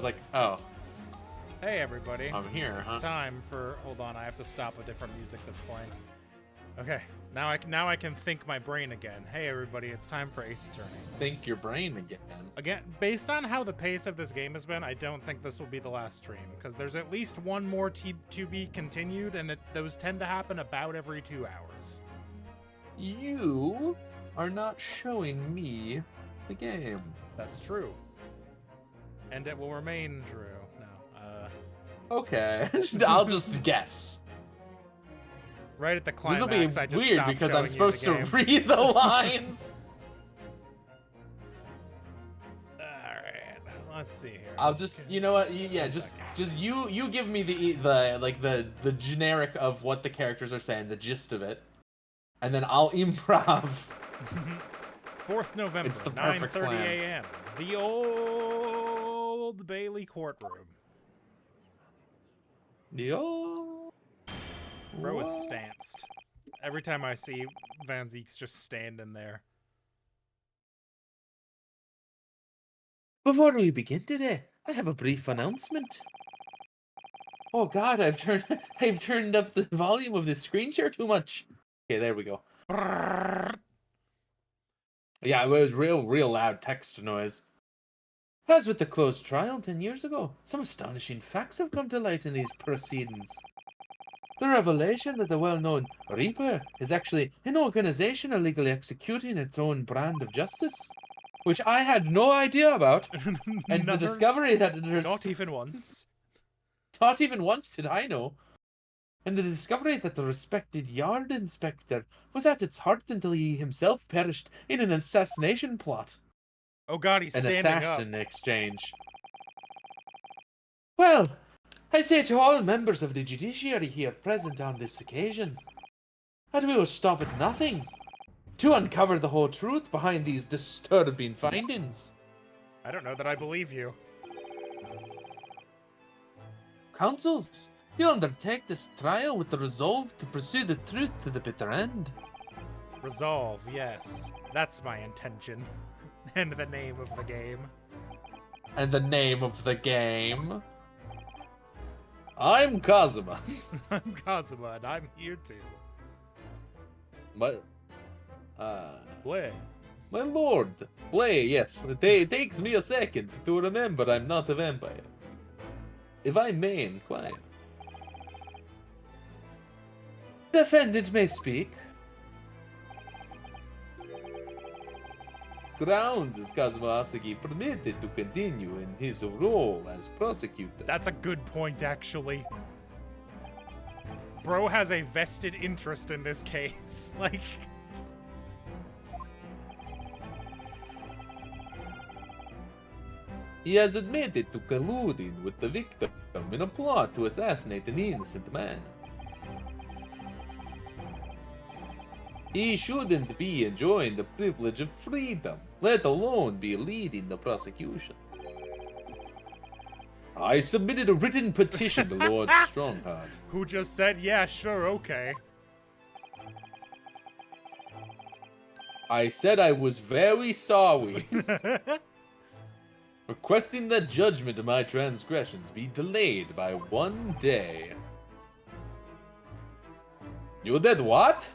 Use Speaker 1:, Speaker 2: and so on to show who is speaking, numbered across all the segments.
Speaker 1: like, oh.
Speaker 2: Hey everybody.
Speaker 1: I'm here,
Speaker 2: It's time for... Hold on, I have to stop a different music that's playing. Okay, now I can think my brain again. Hey everybody, it's time for Ace Attorney.
Speaker 1: Think your brain again.
Speaker 2: Again, based on how the pace of this game has been, I don't think this will be the last stream, because there's at least one more to be continued, and those tend to happen about every 2 hours.
Speaker 1: You are not showing me the game.
Speaker 2: That's true. And it will remain true. No,
Speaker 1: Okay, I'll just guess.
Speaker 2: Right at the climax,
Speaker 1: This will be
Speaker 2: I just
Speaker 1: weird
Speaker 2: stopped
Speaker 1: because
Speaker 2: showing
Speaker 1: I'm supposed
Speaker 2: you
Speaker 1: to
Speaker 2: the game.
Speaker 1: read the lines.
Speaker 2: Alright, let's see here.
Speaker 1: I'll just, you know what? Yeah, just you give me the generic of what the characters are saying, the gist of it, and then I'll improv.
Speaker 2: 4th November,
Speaker 1: It's the perfect
Speaker 2: 9:30
Speaker 1: plan.
Speaker 2: a.m. The Old Bailey courtroom.
Speaker 1: Yo.
Speaker 2: Bro is stanced. Every time I see Van Zeek's just standing there.
Speaker 1: Before we begin today, I have a brief announcement. Oh God, I've turned up the volume of this screen share too much. Okay, there we go. Yeah, it was real loud text noise. As with the closed trial 10 years ago, some astonishing facts have come to light in these proceedings. The revelation that the well-known Reaper is actually an organization illegally executing its own brand of justice, which I had no idea about, and the discovery that there's...
Speaker 2: Not even once.
Speaker 1: Not even once did I know. And the discovery that the respected yard inspector was at its heart until he himself perished in an assassination plot.
Speaker 2: Oh God, he's
Speaker 1: An
Speaker 2: standing up.
Speaker 1: assassin exchange. Well, I say to all members of the judiciary here present on this occasion, that we will stop at nothing to uncover the whole truth behind these disturbing findings.
Speaker 2: I don't know that I believe you.
Speaker 1: Counsels, you undertake this trial with the resolve to pursue the truth to the bitter end.
Speaker 2: Resolve, yes. That's my intention. And the name of the game.
Speaker 1: And the name of the game? I'm Kazuma.
Speaker 2: I'm Kazuma, and I'm here too.
Speaker 1: But,
Speaker 2: Bleh.
Speaker 1: my lord, Blay, yes, it takes me a second to remember I'm not a vampire. If I may inquire. Defendant may speak. Grounds is Kazuma Asagi permitted to continue in his role as prosecutor.
Speaker 2: That's a good point, actually. Bro has a vested interest in this case. Like...
Speaker 1: He has admitted to colluding with the victim in a plot to assassinate an innocent man. He shouldn't be enjoying the privilege of freedom, let alone be leading the prosecution. I submitted a written petition to Lord Strongheart.
Speaker 2: Who just said, yeah, sure, okay.
Speaker 1: I said I was very sorry, requesting that judgment of my transgressions be delayed by 1 day. You did what?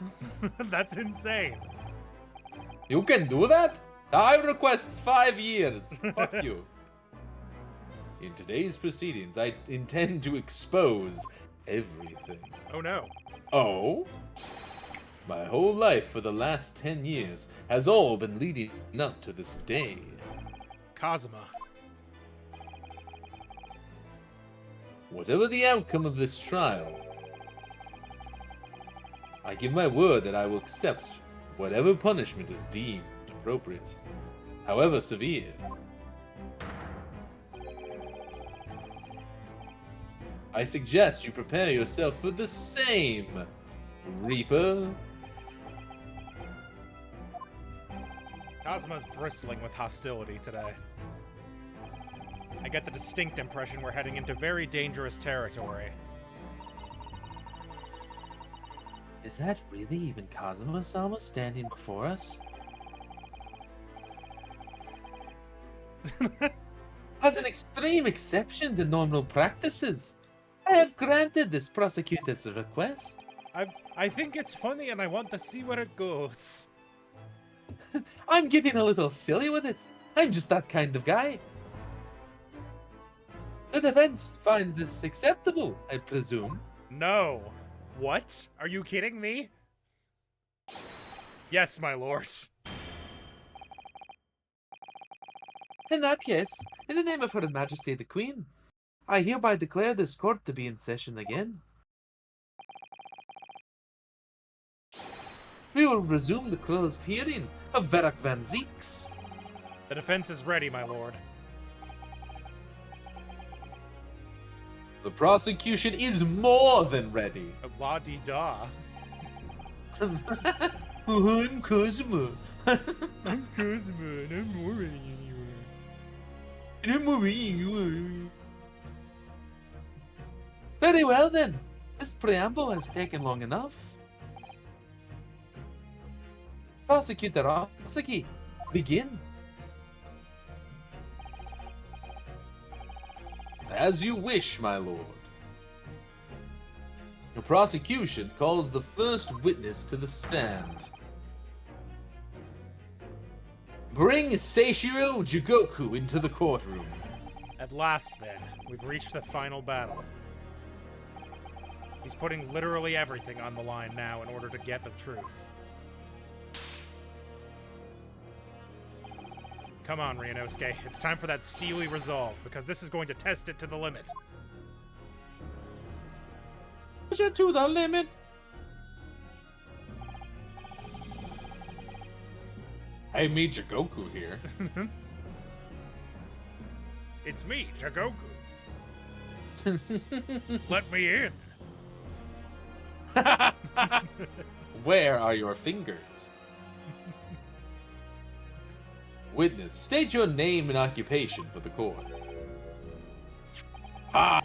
Speaker 2: That's insane.
Speaker 1: You can do that? I request 5 years. Fuck you. In today's proceedings, I intend to expose everything.
Speaker 2: Oh no.
Speaker 1: Oh? My whole life for the last 10 years has all been leading up to this day.
Speaker 2: Kazuma.
Speaker 1: Whatever the outcome of this trial, I give my word that I will accept whatever punishment is deemed appropriate, however severe. I suggest you prepare yourself for the same, Reaper.
Speaker 2: Kazuma's bristling with hostility today. I get the distinct impression we're heading into very dangerous territory.
Speaker 1: Is that really even Kazuma-sama standing before us? As an extreme exception to normal practices, I have granted this prosecutor's request.
Speaker 2: I think it's funny and I want to see where it goes.
Speaker 1: I'm getting a little silly with it. I'm just that kind of guy. The defense finds this acceptable, I presume.
Speaker 2: No. What? Are you kidding me? Yes, my lord.
Speaker 1: In that case, in the name of Her Majesty the Queen, I hereby declare this court to be in session again. We will resume the closed hearing of Barak van Zeeks.
Speaker 2: The defense is ready, my lord.
Speaker 1: The prosecution is more than ready.
Speaker 2: La-di-da.
Speaker 1: I'm Cosmo.
Speaker 2: I'm Cosmo, and I'm already anywhere.
Speaker 1: And I'm already. Very well then. This preamble has taken long enough. Prosecutor Osaki, begin. As you wish, my lord. The prosecution calls the first witness to the stand. Bring Seishiro Jigoku into the courtroom.
Speaker 2: At last, then, we've reached the final battle. He's putting literally everything on the line now in order to get the truth. Come on, Ryunosuke. It's time for that steely resolve, because this is going to test it to the limit.
Speaker 1: Push it to the limit. Hey, me, Jigoku here.
Speaker 2: It's me, Jigoku. Let me in.
Speaker 1: Where are your fingers? Witness, state your name and occupation for the court.
Speaker 3: Ah,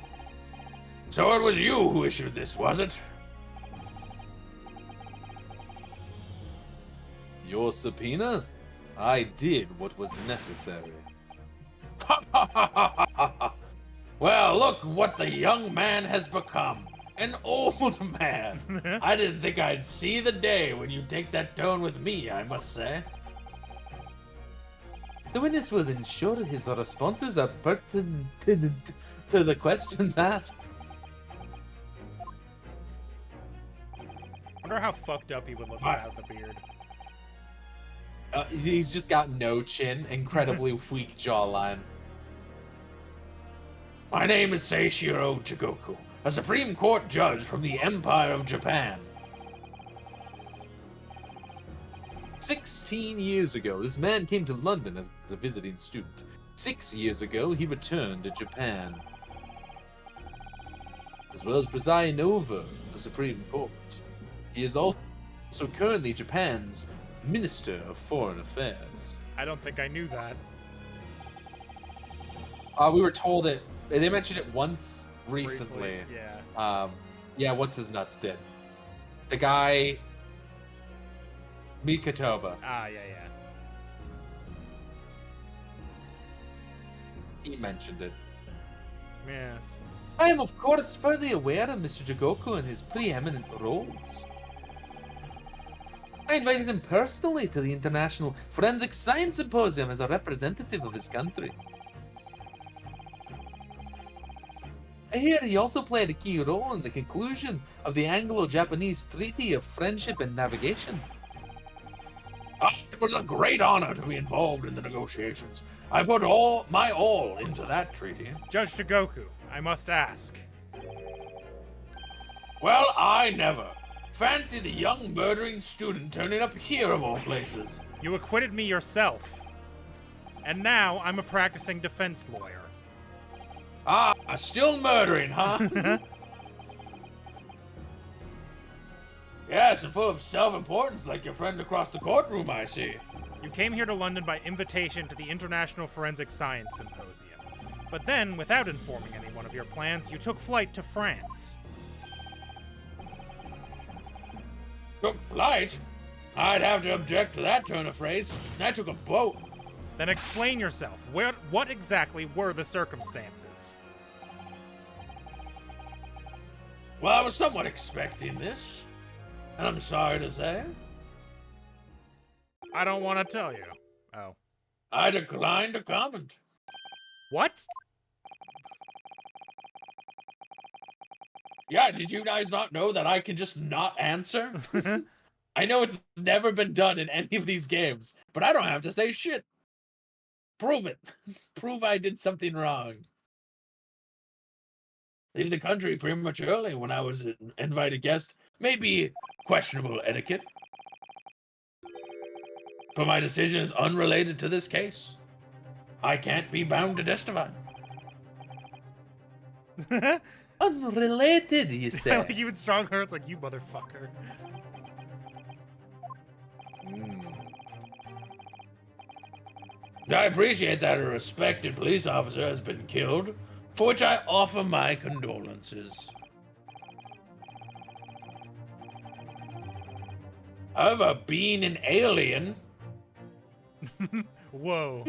Speaker 3: so it was you who issued this, was it?
Speaker 1: Your subpoena? I did what was necessary.
Speaker 3: Well, look what the young man has become. An old man. I didn't think I'd see the day when you take that tone with me, I must say.
Speaker 1: The witness will ensure his responses are pertinent to the questions asked.
Speaker 2: Wonder how fucked up he would look without the beard.
Speaker 1: He's just got no chin, incredibly weak jawline.
Speaker 3: My name is Seishiro Jigoku, a Supreme Court judge from the Empire of Japan.
Speaker 1: 16 years ago, this man came to London as a visiting student. 6 years ago, he returned to Japan, as well as presiding over the Supreme Court. He is also currently Japan's Minister of Foreign Affairs.
Speaker 2: I don't think I knew that.
Speaker 1: We were told it. They mentioned it once recently.
Speaker 2: Briefly, yeah.
Speaker 1: Yeah, what's his nuts did? The guy, Mikatoba.
Speaker 2: Ah, yeah, yeah.
Speaker 1: He mentioned it.
Speaker 2: Yes.
Speaker 1: I am, of course, fully aware of Mr. Jigoku and his preeminent roles. I invited him personally to the International Forensic Science Symposium as a representative of his country. I hear he also played a key role in the conclusion of the Anglo-Japanese Treaty of Friendship and Navigation.
Speaker 3: It was a great honor to be involved in the negotiations. I put my all into that treaty.
Speaker 2: Judge Jigoku, I must ask.
Speaker 3: Well, I never. Fancy the young murdering student turning up here of all places.
Speaker 2: You acquitted me yourself. And now I'm a practicing defense lawyer.
Speaker 3: Ah, still murdering, huh? Yes, and full of self-importance like your friend across the courtroom, I see.
Speaker 2: You came here to London by invitation to the International Forensic Science Symposium. But then, without informing anyone of your plans, you took flight to France.
Speaker 3: Took flight? I'd have to object to that turn of phrase. I took a boat.
Speaker 2: Then explain yourself. What exactly were the circumstances?
Speaker 3: Well, I was somewhat expecting this, and I'm sorry to say,
Speaker 2: I don't want to tell you. Oh.
Speaker 3: I decline to comment.
Speaker 2: What?
Speaker 3: Yeah, did you guys not know that I can just not answer? I know it's never been done in any of these games, but I don't have to say shit. Prove it. Prove I did something wrong. Leave the country pretty much early when I was an invited guest. Maybe questionable etiquette. But my decision is unrelated to this case. I can't be bound to testify.
Speaker 1: Unrelated, you
Speaker 2: I
Speaker 1: say?
Speaker 2: like even stronger. It's like, you motherfucker.
Speaker 3: I appreciate that a respected police officer has been killed, for which I offer my condolences. However, being an alien,
Speaker 2: Whoa.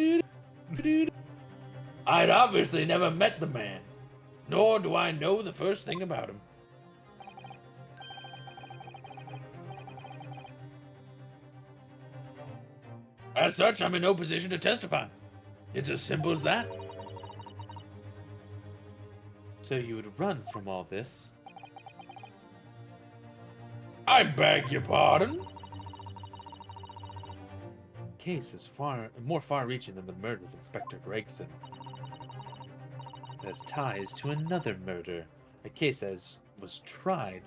Speaker 3: I'd obviously never met the man, nor do I know the first thing about him. As such, I'm in no position to testify. It's as simple as that.
Speaker 1: So you would run from all this?
Speaker 3: I beg your pardon?
Speaker 1: Case is more far-reaching than the murder of Inspector Gregson. It has ties to another murder, a case that was tried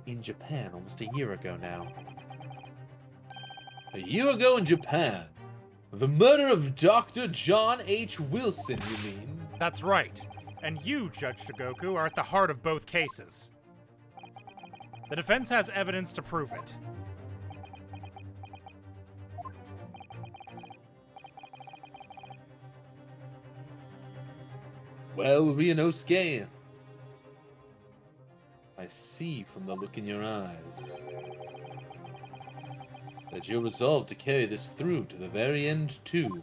Speaker 1: in Japan almost a year ago now. A year ago in Japan? The murder of Dr. John H. Wilson, you mean?
Speaker 2: That's right. And you, Judge Togoku, are at the heart of both cases. The defense has evidence to prove it.
Speaker 1: Well, Ryunosuke, I see from the look in your eyes that you're resolved to carry this through to the very end, too.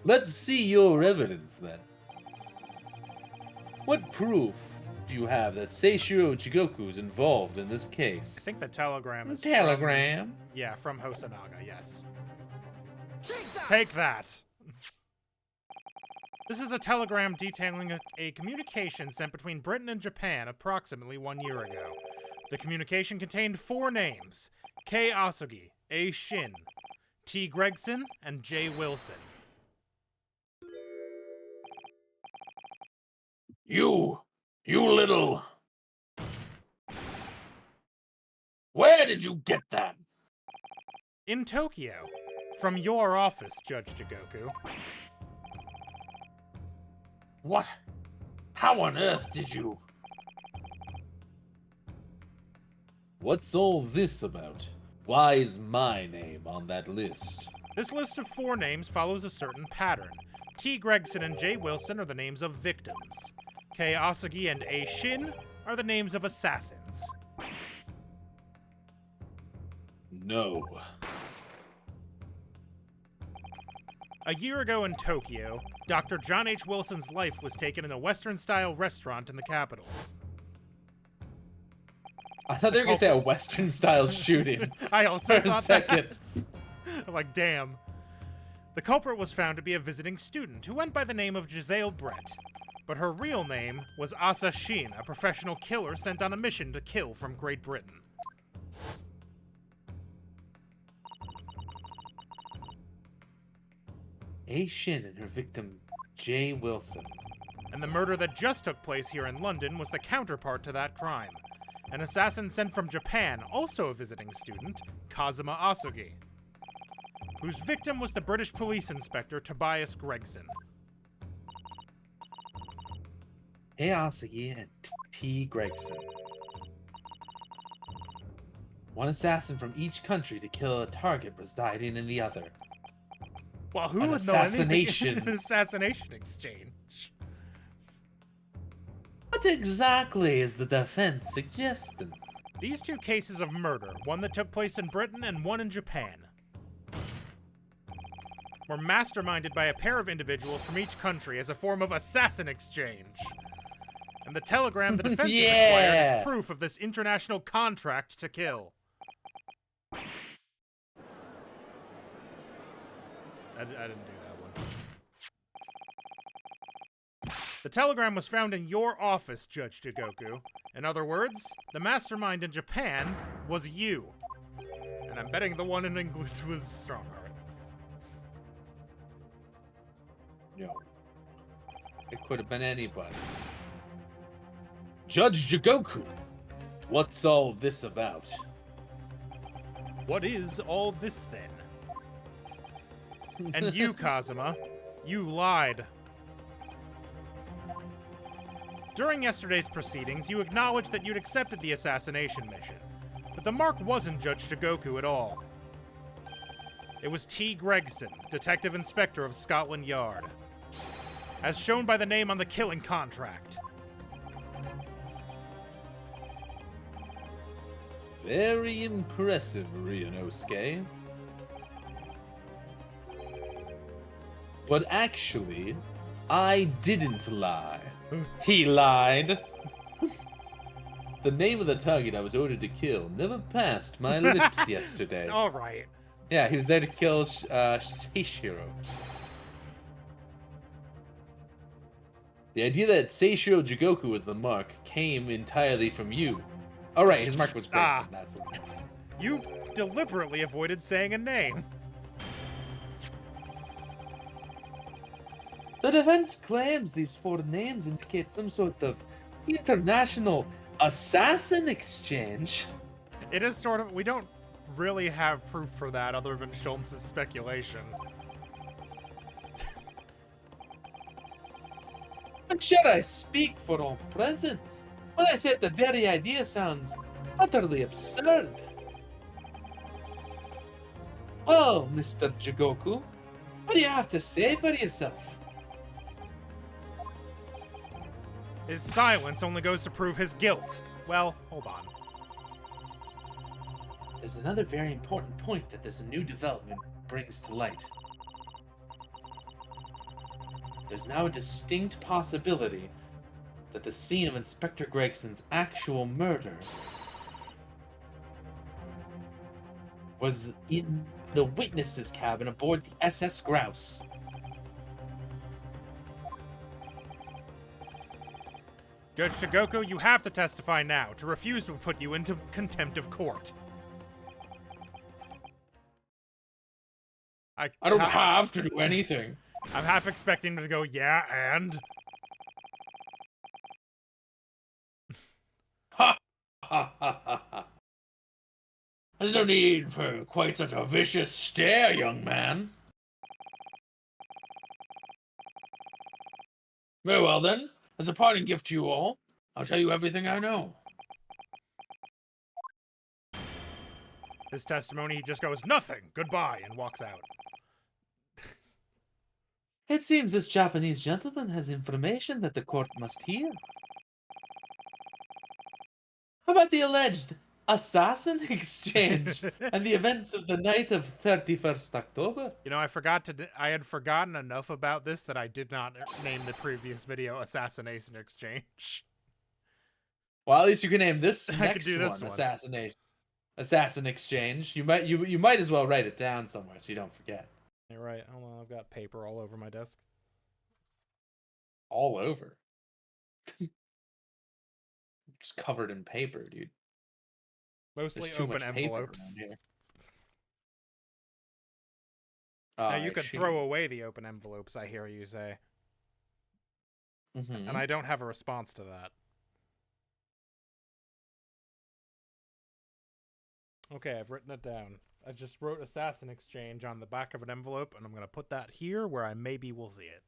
Speaker 1: Let's see your evidence, then. What proof do you have that Seishiro Jigoku is involved in this case?
Speaker 2: I think the telegram is
Speaker 1: Telegram?
Speaker 2: from Hosonaga, yes. Take that! This is a telegram detailing a communication sent between Britain and Japan approximately 1 year ago. The communication contained 4 names: K. Asugi, A. Shin, T. Gregson, and J. Wilson.
Speaker 3: You little... Where did you get that?
Speaker 2: In Tokyo. From your office, Judge Jigoku.
Speaker 3: What? How on earth did you...
Speaker 1: What's all this about? Why is my name on that list?
Speaker 2: This list of 4 names follows a certain pattern. T. Gregson and J. Wilson are the names of victims. K. Asugi and A. Shin are the names of assassins.
Speaker 1: No.
Speaker 2: A year ago in Tokyo, Dr. John H. Wilson's life was taken in a Western-style restaurant in the capital.
Speaker 1: I thought they were going to say a Western-style shooting.
Speaker 2: I also
Speaker 1: For a
Speaker 2: thought
Speaker 1: second.
Speaker 2: that. I'm like, damn. The culprit was found to be a visiting student who went by the name of Giselle Brett. But her real name was Asa Shin, a professional killer sent on a mission to kill from Great Britain.
Speaker 1: A. Shin and her victim, J. Wilson.
Speaker 2: And the murder that just took place here in London was the counterpart to that crime. An assassin sent from Japan, also a visiting student, Kazuma Asugi, whose victim was the British police inspector Tobias Gregson.
Speaker 1: A. Asugi and T. Gregson. One assassin from each country to kill a target residing in the other.
Speaker 2: Well, who
Speaker 1: An
Speaker 2: would know anything
Speaker 1: assassination.
Speaker 2: in an assassination exchange?
Speaker 1: What exactly is the defense suggesting?
Speaker 2: These two cases of murder, one that took place in Britain and one in Japan, were masterminded by a pair of individuals from each country as a form of assassin exchange. And the telegram the defense has acquired
Speaker 1: Yeah.
Speaker 2: is proof of this international contract to kill. I didn't do that one. The telegram was found in your office, Judge Jigoku. In other words, the mastermind in Japan was you. And I'm betting the one in England was stronger.
Speaker 1: No. It could have been anybody. Judge Jigoku, what's all this about?
Speaker 2: What is all this then? And you, Kazuma, you lied. During yesterday's proceedings, you acknowledged that you'd accepted the assassination mission, but the mark wasn't Judge Jigoku at all. It was T. Gregson, Detective Inspector of Scotland Yard, as shown by the name on the killing contract.
Speaker 1: Very impressive, Ryunosuke. But actually, I didn't lie. He lied. The name of the target I was ordered to kill never passed my lips yesterday.
Speaker 2: All right.
Speaker 1: Yeah, he was there to kill Seishiro. The idea that Seishiro Jigoku was the mark came entirely from you. Oh right, his mark was Gregson, that's what it is.
Speaker 2: You deliberately avoided saying a name.
Speaker 1: The defense claims these four names indicate some sort of international assassin exchange.
Speaker 2: It is sort of... We don't really have proof for that other than Sholmes' speculation.
Speaker 1: But should I speak for all present when I say the very idea sounds utterly absurd? Well, Mr. Jigoku, what do you have to say for yourself?
Speaker 2: His silence only goes to prove his guilt. Well, hold on.
Speaker 1: There's another very important point that this new development brings to light. There's now a distinct possibility that the scene of Inspector Gregson's actual murder was in the witness's cabin aboard the SS Grouse.
Speaker 2: Judge Jigoku, you have to testify now. To refuse will put you into contempt of court.
Speaker 3: I don't have to do anything.
Speaker 2: I'm half expecting him to go, yeah, and?
Speaker 3: Ha! Ha ha ha ha. There's no need for quite such a vicious stare, young man. Very well then, as a parting gift to you all, I'll tell you everything I know.
Speaker 2: His testimony, he just goes, nothing, goodbye, and walks out.
Speaker 1: It seems this Japanese gentleman has information that the court must hear. How about the alleged assassin exchange and the events of the night of 31st October?
Speaker 2: You know, I had forgotten enough about this that I did not name the previous video Assassination Exchange.
Speaker 1: Well, at least you can name this
Speaker 2: I
Speaker 1: next
Speaker 2: could do this one.
Speaker 1: Assassin exchange. You might as well write it down somewhere so you don't forget.
Speaker 2: You're right. Hold on, I've got paper all over my desk.
Speaker 1: All over. Just covered in paper, dude.
Speaker 2: Mostly
Speaker 1: There's too
Speaker 2: open
Speaker 1: much paper
Speaker 2: envelopes.
Speaker 1: around here.
Speaker 2: Now you
Speaker 1: I
Speaker 2: could
Speaker 1: see.
Speaker 2: throw away the open envelopes, I hear you say.
Speaker 1: Mhm.
Speaker 2: And I don't have a response to that. Okay, I've written it down. I just wrote Assassin Exchange on the back of an envelope, and I'm going to put that here where I maybe will see it.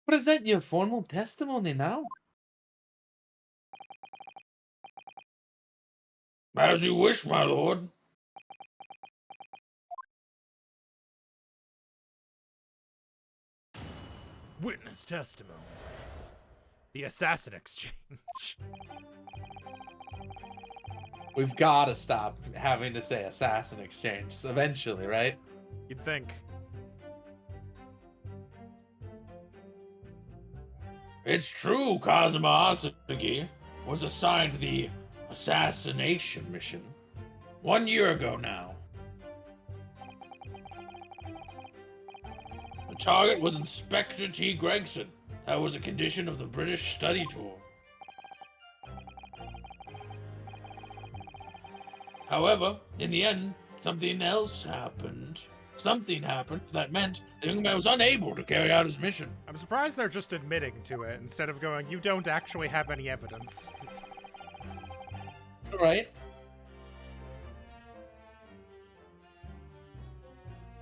Speaker 1: Present your formal testimony now.
Speaker 3: As you wish, my lord.
Speaker 2: Witness testimony. The assassin exchange.
Speaker 1: We've got to stop having to say assassin exchange eventually, right?
Speaker 2: You'd think.
Speaker 3: It's true Kazuma Asugi was assigned the assassination mission 1 year ago now. The target was Inspector T. Gregson. That was a condition of the British study tour. However, in the end, something else happened. Something happened that meant the young man was unable to carry out his mission.
Speaker 2: I'm surprised they're just admitting to it instead of going, you don't actually have any evidence.
Speaker 1: Right?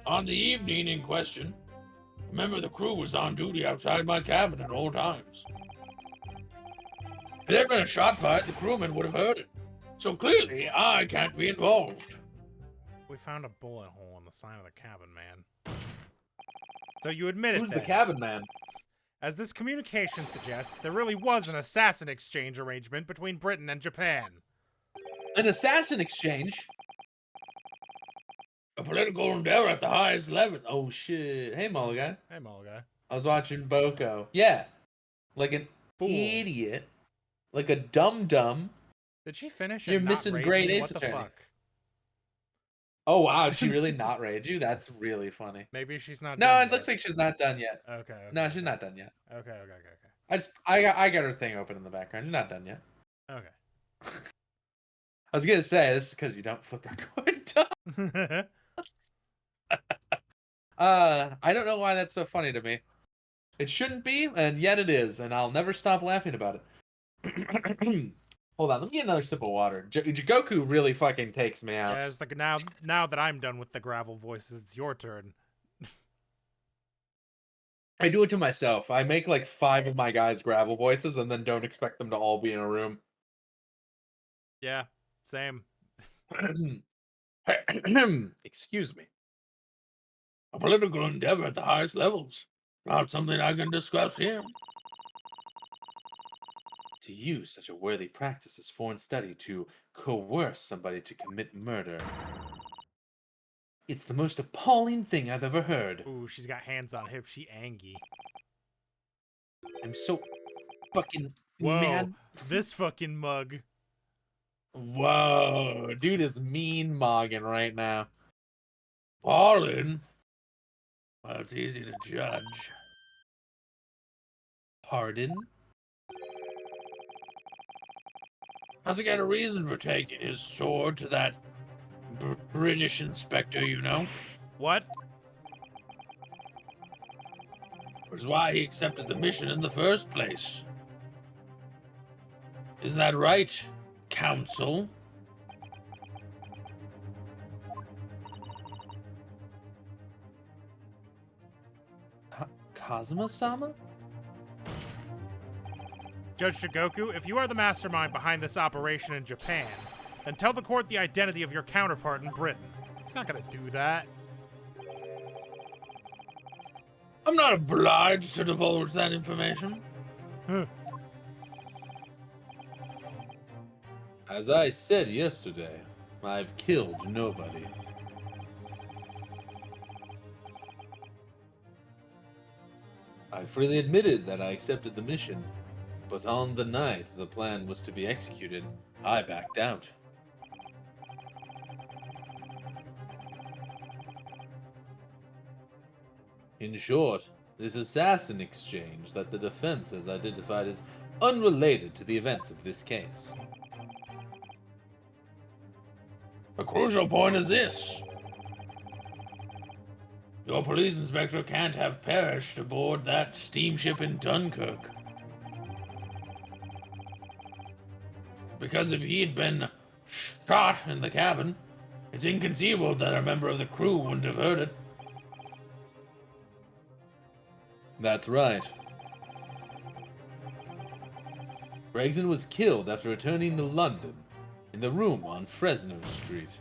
Speaker 3: On the evening in question, a member of the crew was on duty outside my cabin at all times. If there had been a shot fired, the crewman would have heard it. So clearly, I can't be involved.
Speaker 2: We found a bullet hole on the side of the cabin, man. So you admit it
Speaker 1: Who's
Speaker 2: then.
Speaker 1: the cabin man?
Speaker 2: As this communication suggests, there really was an assassin exchange arrangement between Britain and Japan.
Speaker 1: An assassin exchange?
Speaker 3: A political endeavor at the highest level.
Speaker 1: Oh shit. Hey, Mulligan.
Speaker 2: Hey, Mulga.
Speaker 1: I was watching Boko. Yeah. Like an
Speaker 2: Fool.
Speaker 1: idiot. Like a dum-dum.
Speaker 2: Did she finish?
Speaker 1: You're
Speaker 2: and
Speaker 1: missing
Speaker 2: not raid
Speaker 1: great
Speaker 2: me?
Speaker 1: Ace
Speaker 2: What the
Speaker 1: Attorney.
Speaker 2: fuck?
Speaker 1: Oh wow, did she really not raid you? That's really funny.
Speaker 2: Maybe she's not.
Speaker 1: No,
Speaker 2: done
Speaker 1: it
Speaker 2: yet.
Speaker 1: looks like she's not done yet.
Speaker 2: Okay.
Speaker 1: No, she's not done yet.
Speaker 2: Okay.
Speaker 1: I got her thing open in the background. She's not done yet.
Speaker 2: Okay.
Speaker 1: I was gonna say this is because you don't flip record.
Speaker 2: Okay.
Speaker 1: I don't know why that's so funny to me. It shouldn't be, and yet it is, and I'll never stop laughing about it. Hold on, let me get another sip of water. Jigoku really fucking takes me out.
Speaker 2: Yeah, it's like now that I'm done with the gravel voices, it's your turn.
Speaker 1: I do it to myself. I make like 5 of my guys' gravel voices and then don't expect them to all be in a room.
Speaker 2: Yeah, same.
Speaker 1: Excuse me.
Speaker 3: A political endeavor at the highest levels. Not something I can discuss here.
Speaker 1: To use such a worthy practice as foreign study to coerce somebody to commit murder. It's the most appalling thing I've ever heard.
Speaker 2: Ooh, she's got hands on hips. She angy.
Speaker 1: I'm so fucking
Speaker 2: Whoa,
Speaker 1: mad.
Speaker 2: this fucking mug.
Speaker 1: Whoa, dude is mean mogging right now.
Speaker 3: Ballin'? Well, it's easy to judge.
Speaker 1: Pardon?
Speaker 3: Has he got a reason for taking his sword to that British inspector, you know?
Speaker 2: What?
Speaker 3: Which is why he accepted the mission in the first place. Isn't that right, Council?
Speaker 1: Kazuma-sama?
Speaker 2: Judge Shigoku, if you are the mastermind behind this operation in Japan, then tell the court the identity of your counterpart in Britain. He's not gonna do that.
Speaker 3: I'm not obliged to divulge that information.
Speaker 1: As I said yesterday, I've killed nobody. I freely admitted that I accepted the mission, but on the night the plan was to be executed, I backed out. In short, this assassin exchange that the defense has identified is unrelated to the events of this case.
Speaker 3: The crucial point is this. Your police inspector can't have perished aboard that steamship in Dunkirk. Because if he'd been shot in the cabin, it's inconceivable that a member of the crew wouldn't have heard it.
Speaker 1: That's right. Gregson was killed after returning to London, in the room on Fresno Street.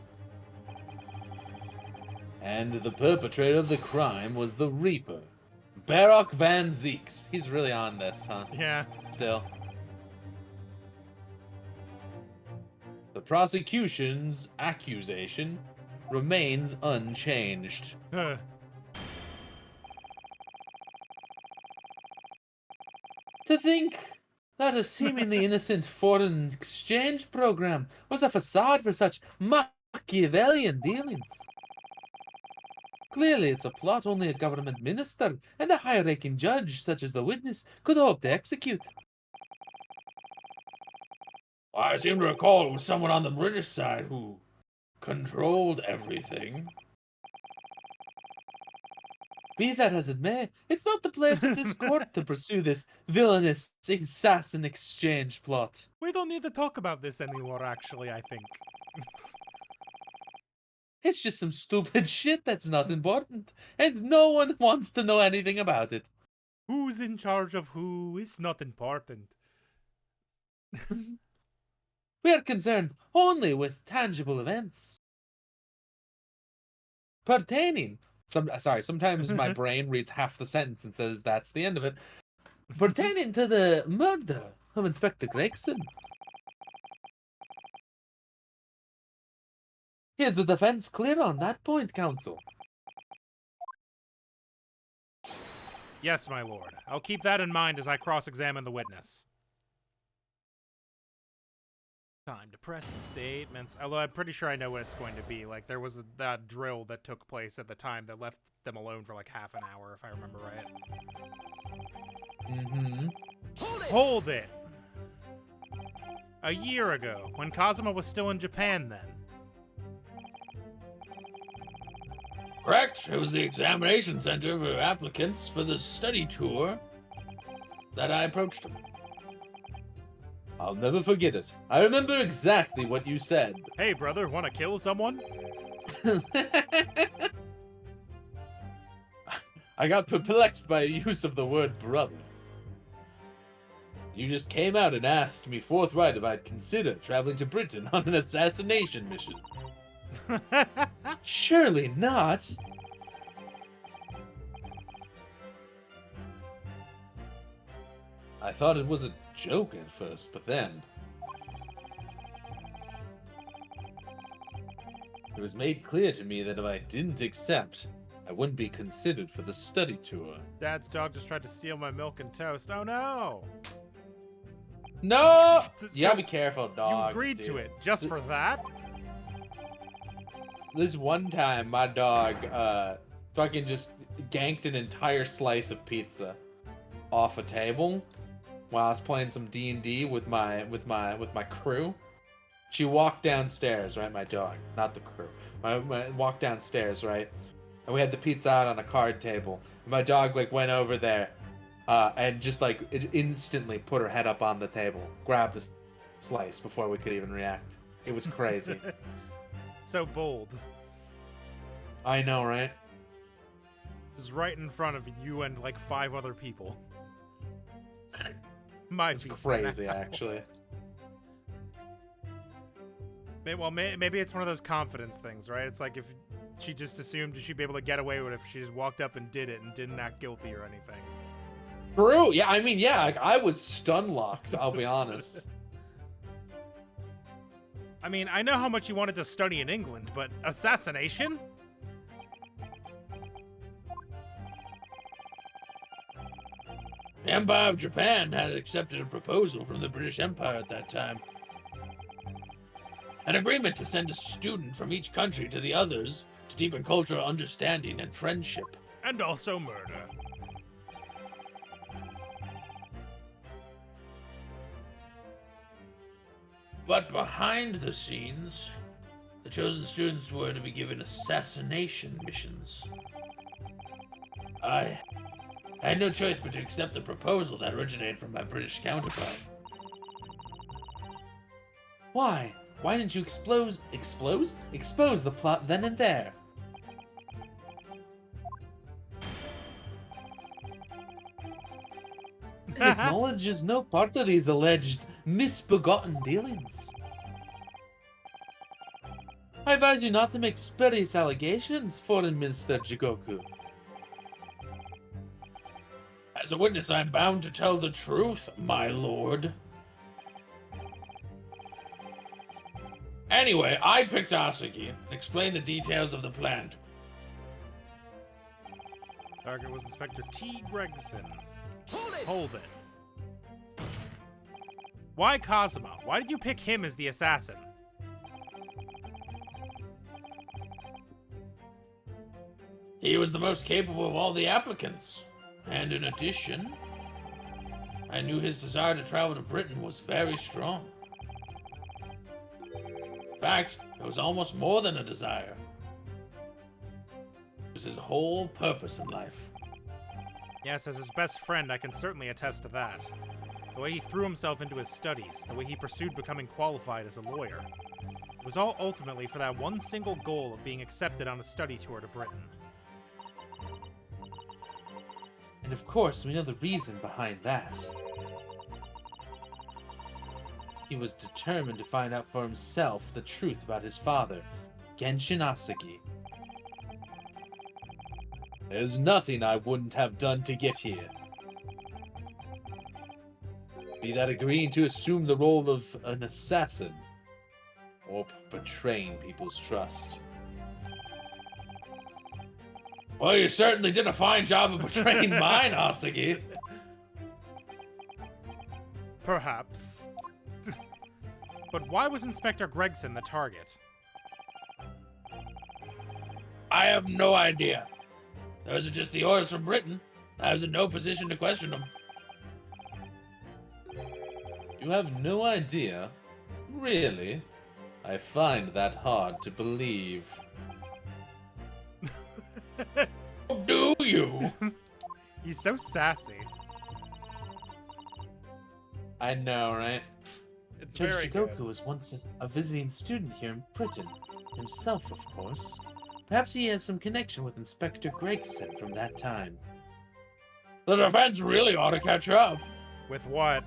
Speaker 1: And the perpetrator of the crime was the Reaper, Barak Van Zeeks. He's really on this, huh?
Speaker 2: Yeah.
Speaker 1: Still. The prosecution's accusation remains unchanged.
Speaker 2: Huh.
Speaker 1: To think that a seemingly innocent foreign exchange program was a facade for such Machiavellian dealings. Clearly, it's a plot only a government minister and a high-ranking judge, such as the witness, could hope to execute.
Speaker 3: I seem to recall it was someone on the British side who controlled everything.
Speaker 1: Be that as it may, it's not the place of this court to pursue this villainous assassin exchange plot.
Speaker 2: We don't need to talk about this anymore, actually, I think.
Speaker 1: It's just some stupid shit that's not important, and no one wants to know anything about it.
Speaker 2: Who's in charge of who is not important.
Speaker 1: We are concerned only with tangible events. Pertaining. Sometimes my brain reads half the sentence and says that's the end of it. Pertaining to the murder of Inspector Gregson. Is the defense clear on that point, counsel?
Speaker 2: Yes, my lord. I'll keep that in mind as I cross-examine the witness. Time to press some statements. Although I'm pretty sure I know what it's going to be. Like, there was that drill that took place at the time that left them alone for like half an hour, if I remember right.
Speaker 1: Mm-hmm.
Speaker 2: Hold it! A year ago, when Kazuma was still in Japan then.
Speaker 3: Correct. It was the examination center for applicants for the study tour that I approached him.
Speaker 1: I'll never forget it. I remember exactly what you said.
Speaker 2: Hey, brother, wanna kill someone?
Speaker 1: I got perplexed by your use of the word brother. You just came out and asked me forthright if I'd consider traveling to Britain on an assassination mission. Surely not. I thought it was a joke at first, but then it was made clear to me that if I didn't accept, I wouldn't be considered for the study tour.
Speaker 2: Dad's dog just tried to steal my milk and toast. Oh no!
Speaker 1: No!
Speaker 2: So-
Speaker 1: You gotta
Speaker 2: so
Speaker 1: be careful, dog.
Speaker 2: You agreed to it just for that?
Speaker 1: This one time, my dog fucking just ganked an entire slice of pizza off a table while I was playing some D&D with my crew. She walked downstairs, right? My dog, not the crew. Walked downstairs, right? And we had the pizza out on a card table. And my dog like went over there, and just like instantly put her head up on the table, grabbed a slice before we could even react. It was crazy.
Speaker 2: So bold.
Speaker 1: I know, right?
Speaker 2: Just right in front of you and like 5 other people. My
Speaker 1: It's
Speaker 2: pizza
Speaker 1: crazy,
Speaker 2: now.
Speaker 1: actually.
Speaker 2: Well, maybe it's one of those confidence things, right? It's like if she just assumed she'd be able to get away with it if she just walked up and did it and didn't act guilty or anything.
Speaker 1: True. Yeah, I mean, yeah, like, I was stun locked, I'll be honest.
Speaker 2: I mean, I know how much you wanted to study in England, but assassination?
Speaker 3: The Empire of Japan had accepted a proposal from the British Empire at that time. An agreement to send a student from each country to the others to deepen cultural understanding and friendship.
Speaker 2: And also murder.
Speaker 3: But behind the scenes, the chosen students were to be given assassination missions. I had no choice but to accept the proposal that originated from my British counterpart.
Speaker 1: Why? Why didn't you expose the plot then and there? It acknowledges no part of these alleged misbegotten dealings. I advise you not to make spurious allegations, Foreign Minister Jigoku.
Speaker 3: As a witness, I am bound to tell the truth, my lord. Anyway, I picked Asugi and explained the details of the plan.
Speaker 2: Target was Inspector T. Gregson. Hold it. Why Kazuma? Why did you pick him as the assassin?
Speaker 3: He was the most capable of all the applicants. And in addition, I knew his desire to travel to Britain was very strong. In fact, it was almost more than a desire. It was his whole purpose in life.
Speaker 2: Yes, as his best friend, I can certainly attest to that. The way he threw himself into his studies, the way he pursued becoming qualified as a lawyer. It was all ultimately for that one single goal of being accepted on a study tour to Britain.
Speaker 1: And of course, we know the reason behind that. He was determined to find out for himself the truth about his father, Genshin Asugi. There's nothing I wouldn't have done to get here. Be that agreeing to assume the role of an assassin, or betraying people's trust.
Speaker 3: Well, you certainly did a fine job of betraying mine, Asugi.
Speaker 2: Perhaps. But why was Inspector Gregson the target?
Speaker 3: I have no idea. Those are just the orders from Britain. I was in no position to question them.
Speaker 1: You have no idea? Really? I find that hard to believe.
Speaker 3: Do you?
Speaker 2: He's so sassy.
Speaker 1: I know, right?
Speaker 2: It's
Speaker 1: Judge
Speaker 2: very
Speaker 1: Jigoku
Speaker 2: good.
Speaker 1: was once a visiting student here in Britain. Himself, of course. Perhaps he has some connection with Inspector Gregson from that time.
Speaker 3: The defense really ought to catch up.
Speaker 2: With what?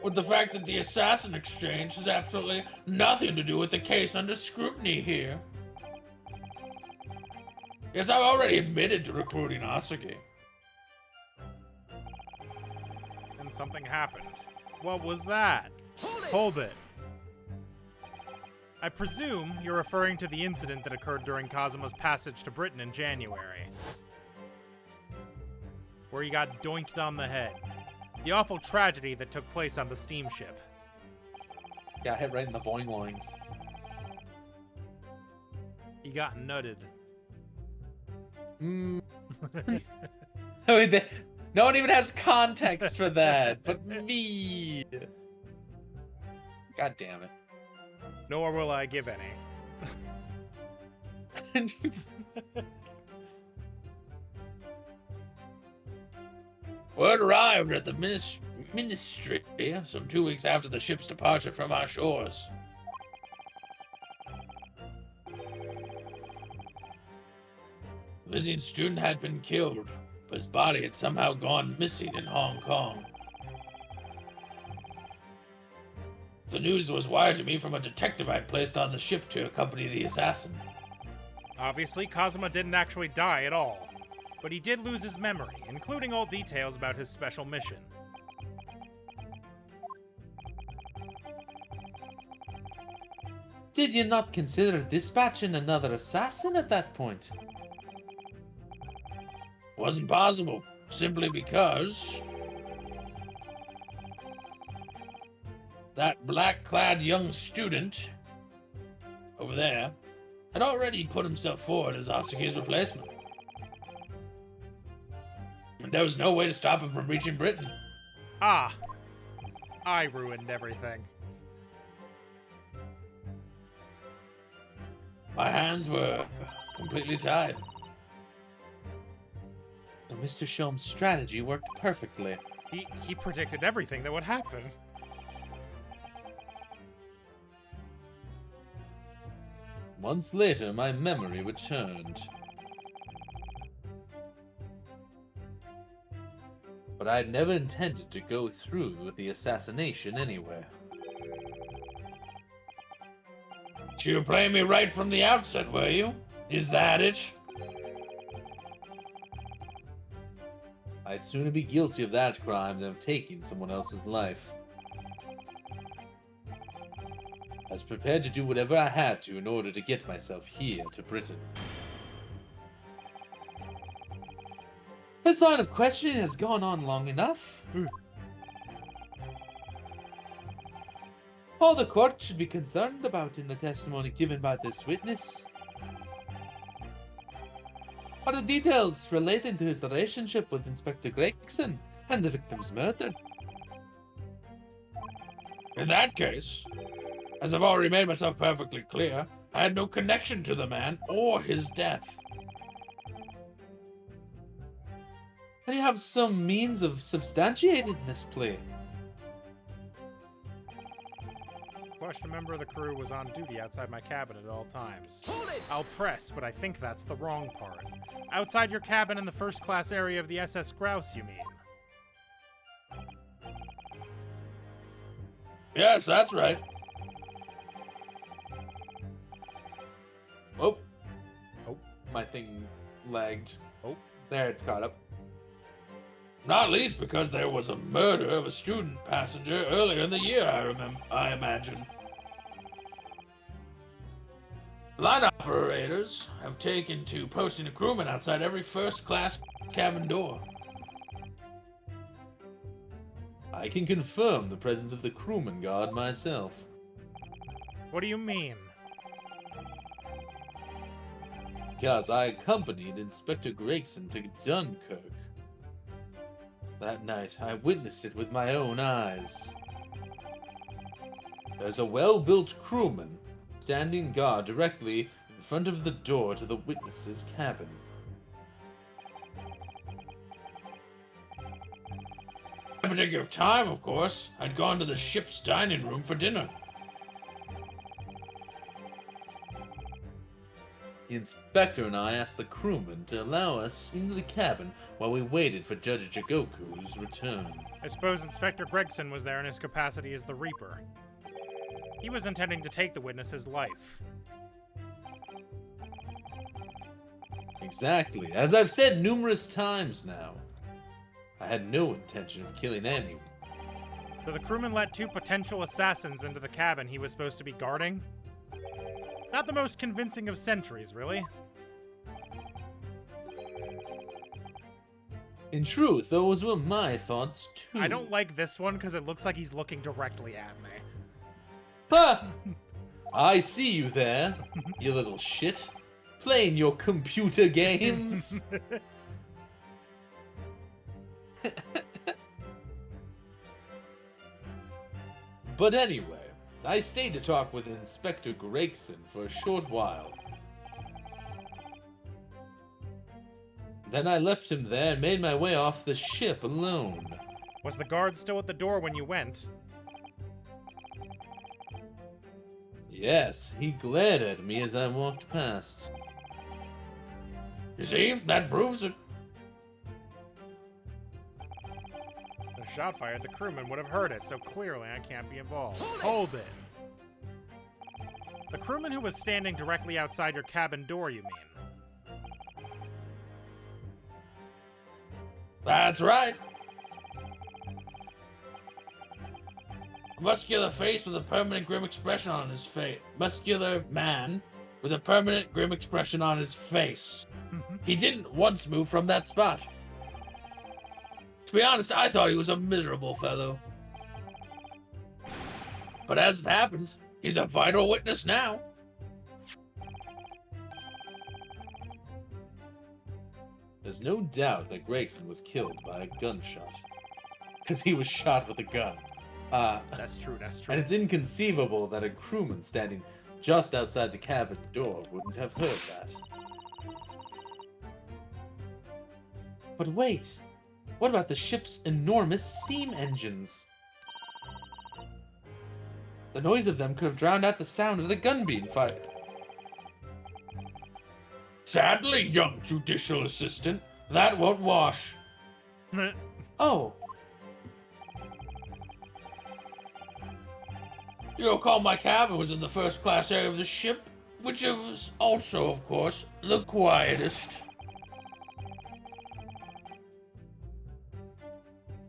Speaker 3: With the fact that the assassin exchange has absolutely nothing to do with the case under scrutiny here. Yes, I've already admitted to recruiting Asugi.
Speaker 2: And something happened. What was that? Hold it. I presume you're referring to the incident that occurred during Kazuma's passage to Britain in January. Where he got doinked on the head. The awful tragedy that took place on the steamship.
Speaker 1: Got hit right in the boing loins.
Speaker 2: He got nutted.
Speaker 1: No one even has context for that, but me. God damn
Speaker 2: Nor will I give any.
Speaker 1: it.
Speaker 3: Word arrived at the ministry some 2 weeks after the ship's departure from our shores. The visiting student had been killed, but his body had somehow gone missing in Hong Kong. The news was wired to me from a detective I'd placed on the ship to accompany the assassin.
Speaker 2: Obviously, Kazuma didn't actually die at all. But he did lose his memory, including all details about his special mission.
Speaker 1: Did you not consider dispatching another assassin at that point?
Speaker 3: Wasn't possible, simply because that black-clad young student over there had already put himself forward as Asugi's replacement. And there was no way to stop him from reaching Britain.
Speaker 2: Ah! I ruined everything.
Speaker 3: My hands were completely tied.
Speaker 1: So Mr. Shom's strategy worked perfectly.
Speaker 2: He predicted everything that would happen.
Speaker 1: Months later, my memory returned. But I had never intended to go through with the assassination anyway.
Speaker 3: You were playing me right from the outset, were you? Is that it?
Speaker 1: I'd sooner be guilty of that crime than of taking someone else's life. I was prepared to do whatever I had to in order to get myself here to Britain. This line of questioning has gone on long enough. All the court should be concerned about in the testimony given by this witness are the details relating to his relationship with Inspector Gregson and the victim's murder.
Speaker 3: In that case, as I've already made myself perfectly clear, I had no connection to the man or his death.
Speaker 1: And you have some means of substantiating this plea.
Speaker 2: Queshed a member of the crew was on duty outside my cabin at all times. Hold it! I'll press, but I think that's the wrong part. Outside your cabin in the first-class area of the SS Grouse, you mean?
Speaker 3: Yes, that's right.
Speaker 1: Oh.
Speaker 2: Oh.
Speaker 1: My thing lagged.
Speaker 2: Oh.
Speaker 1: There, it's caught up.
Speaker 3: Not least because there was a murder of a student passenger earlier in the year, I imagine. Line operators have taken to posting a crewman outside every first-class cabin door.
Speaker 1: I can confirm the presence of the crewman guard myself.
Speaker 2: What do you mean?
Speaker 1: Because I accompanied Inspector Gregson to Dunkirk. That night, I witnessed it with my own eyes. There's a well-built crewman standing guard directly in front of the door to the witness's cabin.
Speaker 3: At a particular time, of course, I'd gone to the ship's dining room for dinner.
Speaker 1: The inspector and I asked the crewman to allow us into the cabin while we waited for Judge Jigoku's return.
Speaker 2: I suppose Inspector Gregson was there in his capacity as the Reaper. He was intending to take the witness's life.
Speaker 1: Exactly. As I've said numerous times now, I had no intention of killing anyone.
Speaker 2: So the crewman let two potential assassins into the cabin he was supposed to be guarding? Not the most convincing of sentries, really.
Speaker 1: In truth, those were my thoughts too.
Speaker 2: I don't like this one because it looks like he's looking directly at me.
Speaker 1: Ha! I see you there, you little shit. Playing your computer games. But anyway, I stayed to talk with Inspector Gregson for a short while. Then I left him there and made my way off the ship alone.
Speaker 2: Was the guard still at the door when you went?
Speaker 1: Yes, he glared at me as I walked past.
Speaker 3: You see, that proves it.
Speaker 2: A shot fired, the crewman would have heard it, so clearly I can't be involved. Hold it! The crewman who was standing directly outside your cabin door, you mean?
Speaker 3: That's right. A muscular face with a permanent grim expression on his face. Muscular man with a permanent grim expression on his face. He didn't once move from that spot. To be honest, I thought he was a miserable fellow. But as it happens, he's a vital witness now.
Speaker 1: There's no doubt that Gregson was killed by a gunshot. Because he was shot with a gun.
Speaker 2: That's true, that's true.
Speaker 1: And it's inconceivable that a crewman standing just outside the cabin door wouldn't have heard that. But wait! What about the ship's enormous steam engines? The noise of them could have drowned out the sound of the gun being fired.
Speaker 3: Sadly, young judicial assistant, that won't wash.
Speaker 1: Oh,
Speaker 3: You'll recall my cabin was in the first class area of the ship, which was also, of course, the quietest.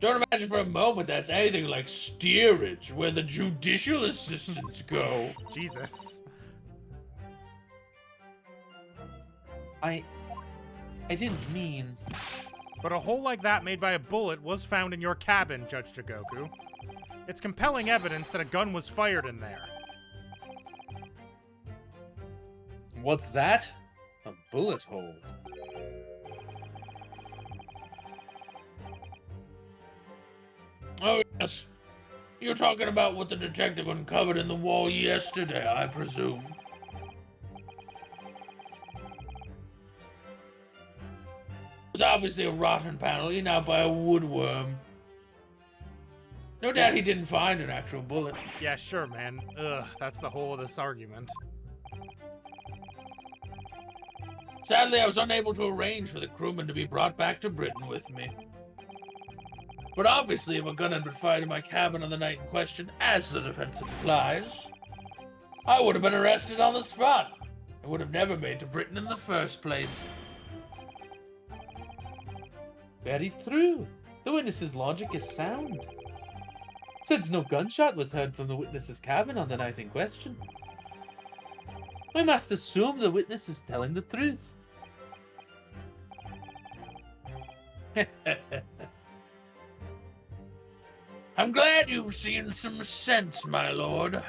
Speaker 3: Don't imagine for a moment that's anything like steerage, where the judicial assistants go.
Speaker 2: Jesus.
Speaker 1: I didn't mean...
Speaker 2: But a hole like that made by a bullet was found in your cabin, Judge Jigoku. It's compelling evidence that a gun was fired in there.
Speaker 1: What's that? A bullet hole.
Speaker 3: Oh, yes. You're talking about what the detective uncovered in the wall yesterday, I presume. It was obviously a rotten panel eaten out by a woodworm. No doubt he didn't find an actual bullet.
Speaker 2: Yeah, sure, man. Ugh, that's the whole of this argument.
Speaker 3: Sadly, I was unable to arrange for the crewman to be brought back to Britain with me. But obviously, if a gun had been fired in my cabin on the night in question, as the defense implies, I would have been arrested on the spot. I would have never made to Britain in the first place.
Speaker 1: Very true. The witness's logic is sound. Since no gunshot was heard from the witness's cabin on the night in question, we must assume the witness is telling the truth.
Speaker 3: I'm glad you've seen some sense, my lord.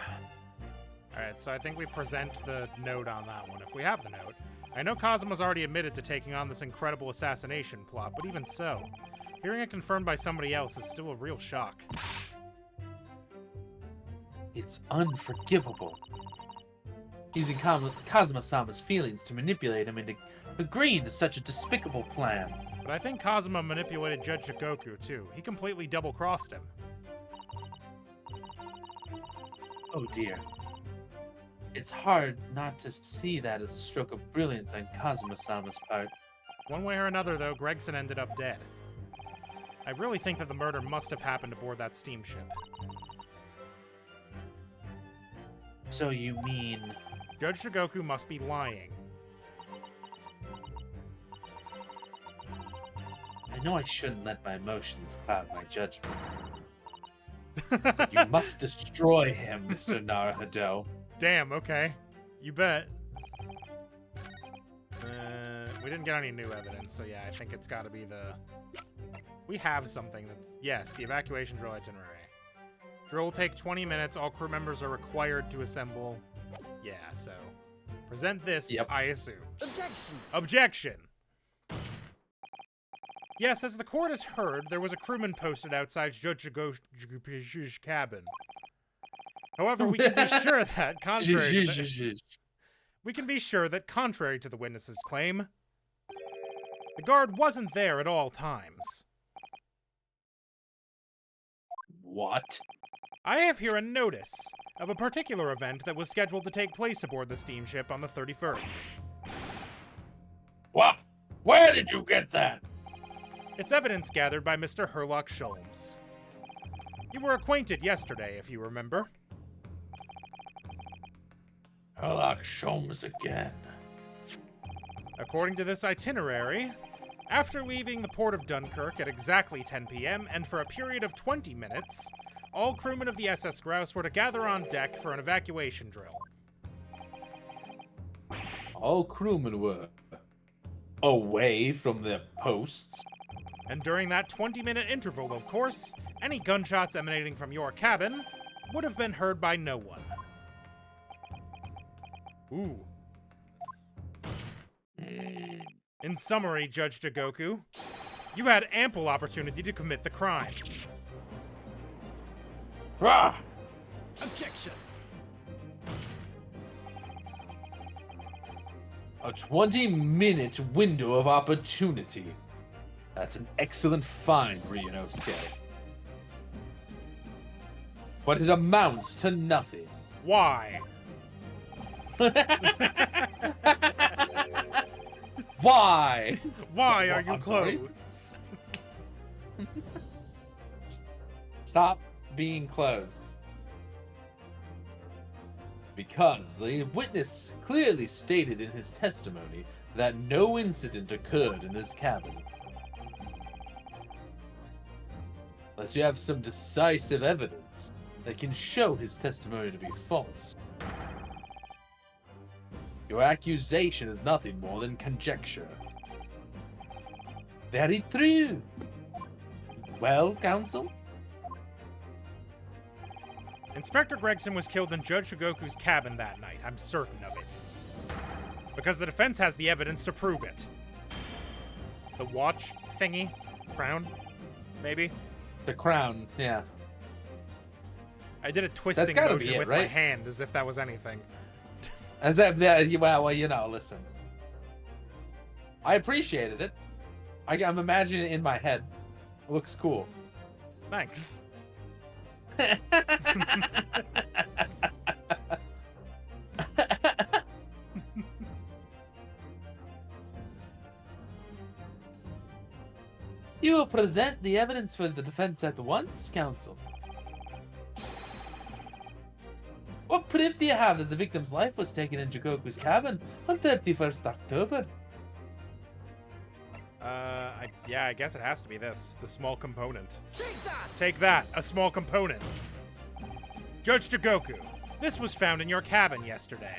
Speaker 2: Alright, so I think we present the note on that one, if we have the note. I know Kazuma's already admitted to taking on this incredible assassination plot, but even so, hearing it confirmed by somebody else is still a real shock.
Speaker 1: It's unforgivable. Using Kazuma-sama's feelings to manipulate him into agreeing to such a despicable plan.
Speaker 2: But I think Kazuma manipulated Judge Jigoku, too. He completely double-crossed him.
Speaker 1: Oh dear. It's hard not to see that as a stroke of brilliance on Kazuma-sama's part.
Speaker 2: One way or another, though, Gregson ended up dead. I really think that the murder must have happened aboard that steamship.
Speaker 1: So you mean...
Speaker 2: Judge Jigoku must be lying.
Speaker 1: I know I shouldn't let my emotions cloud my judgment. You must destroy him, Mr. Naruhodo.
Speaker 2: Damn, okay. You bet. We didn't get any new evidence, so yeah, I think it's gotta be the... We have something that's... Yes, the evacuation drill itinerary. Drill will take 20 minutes. All crew members are required to assemble. Yeah, so... Present this,
Speaker 1: Yep.
Speaker 2: I assume.
Speaker 4: Objection!
Speaker 2: Objection! Yes, as the court has heard, there was a crewman posted outside Judge Jigoku's cabin. However, we can be sure that, contrary to the witness's claim, the guard wasn't there at all times.
Speaker 1: What?
Speaker 2: I have here a notice of a particular event that was scheduled to take place aboard the steamship on the 31st.
Speaker 3: What? Where did you get that?
Speaker 2: It's evidence gathered by Mr. Herlock Sholmes. You were acquainted yesterday, if you remember.
Speaker 3: Herlock Sholmes again.
Speaker 2: According to this itinerary, after leaving the port of Dunkirk at exactly 10 p.m. and for a period of 20 minutes, all crewmen of the SS Grouse were to gather on deck for an evacuation drill.
Speaker 1: All crewmen were away from their posts.
Speaker 2: And during that 20-minute interval, of course, any gunshots emanating from your cabin would have been heard by no one. Ooh. In summary, Judge Jigoku, you had ample opportunity to commit the crime.
Speaker 3: Rah!
Speaker 4: Objection!
Speaker 1: A 20-minute window of opportunity. That's an excellent find, Ryunosuke. But it amounts to nothing.
Speaker 2: Why?
Speaker 1: Why?
Speaker 2: Why are you
Speaker 1: I'm sorry?
Speaker 2: closed?
Speaker 1: Stop being closed. Because the witness clearly stated in his testimony that no incident occurred in his cabin. Unless you have some decisive evidence that can show his testimony to be false. Your accusation is nothing more than conjecture. Very true. Well, counsel?
Speaker 2: Inspector Gregson was killed in Judge Shigoku's cabin that night. I'm certain of it. Because the defense has the evidence to prove it. The watch thingy? Crown? Maybe?
Speaker 1: The crown, yeah.
Speaker 2: I did a twisting
Speaker 1: gotta
Speaker 2: motion
Speaker 1: be it,
Speaker 2: with my
Speaker 1: right?
Speaker 2: hand as if that was anything.
Speaker 1: As if that, well, you know, listen. I appreciated it. I'm imagining it in my head. It looks cool.
Speaker 2: Thanks.
Speaker 1: You will present the evidence for the defense at once, counsel. What proof do you have that the victim's life was taken in Jikoku's cabin on 31st October?
Speaker 2: Yeah, I guess it has to be this. The small component.
Speaker 4: Take that!
Speaker 2: Take that, a small component. Judge Jigoku, this was found in your cabin yesterday.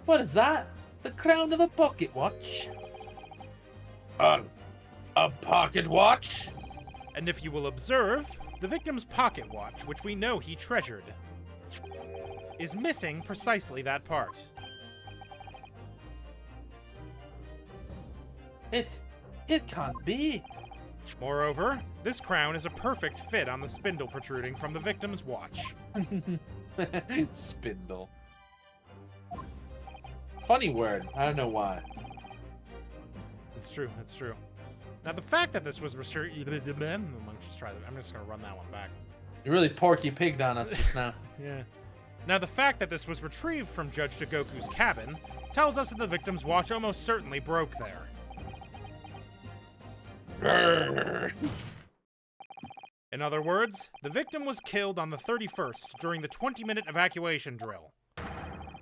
Speaker 1: What is that? The crown of a pocket watch?
Speaker 3: A pocket watch?
Speaker 2: And if you will observe, the victim's pocket watch, which we know he treasured, is missing precisely that part.
Speaker 1: It can't be.
Speaker 2: Moreover, this crown is a perfect fit on the spindle protruding from the victim's watch.
Speaker 1: Spindle. Funny word. I don't know why.
Speaker 2: It's true, it's true. Now the fact that this was researched... I'm just gonna run that one back.
Speaker 1: You really porky pigged on us just now.
Speaker 2: Yeah. Now the fact that this was retrieved from Judge Jigoku's cabin tells us that the victim's watch almost certainly broke there. In other words, the victim was killed on the 31st during the 20-minute evacuation drill.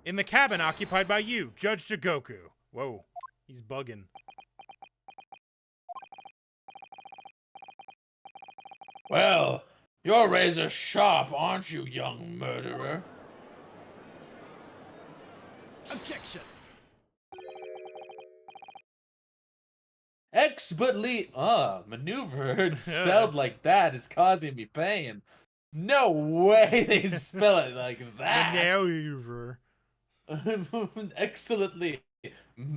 Speaker 2: In the cabin occupied by you, Judge Jigoku. Whoa, he's bugging.
Speaker 3: Well, you're razor sharp, aren't you, young murderer?
Speaker 4: Objection!
Speaker 1: Expertly maneuvered spelled like that is causing me pain. No way they spell it like that.
Speaker 2: Maneuver.
Speaker 1: Expertly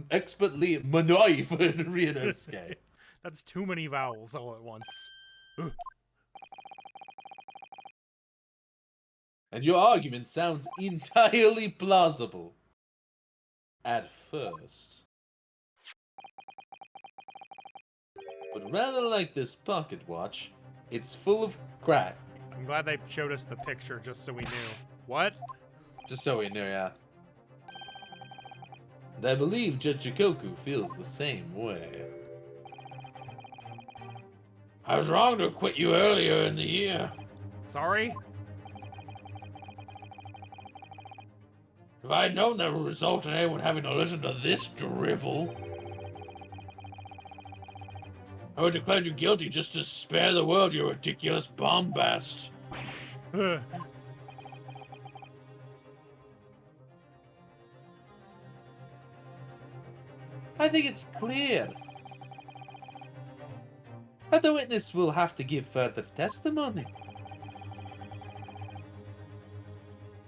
Speaker 1: maneuvered Ryunosuke.
Speaker 2: That's too many vowels all at once. Ugh.
Speaker 1: And your argument sounds entirely plausible. At first. But rather like this pocket watch, it's full of crack.
Speaker 2: I'm glad they showed us the picture just so we knew. What?
Speaker 1: Just so we knew, yeah. And I believe Judge Jigoku feels the same way.
Speaker 3: I was wrong to quit you earlier in the year.
Speaker 2: Sorry?
Speaker 3: If I had known that would result in anyone having to listen to this drivel, I would declare you guilty just to spare the world your ridiculous bombast.
Speaker 2: Ugh.
Speaker 1: I think it's clear that the witness will have to give further testimony.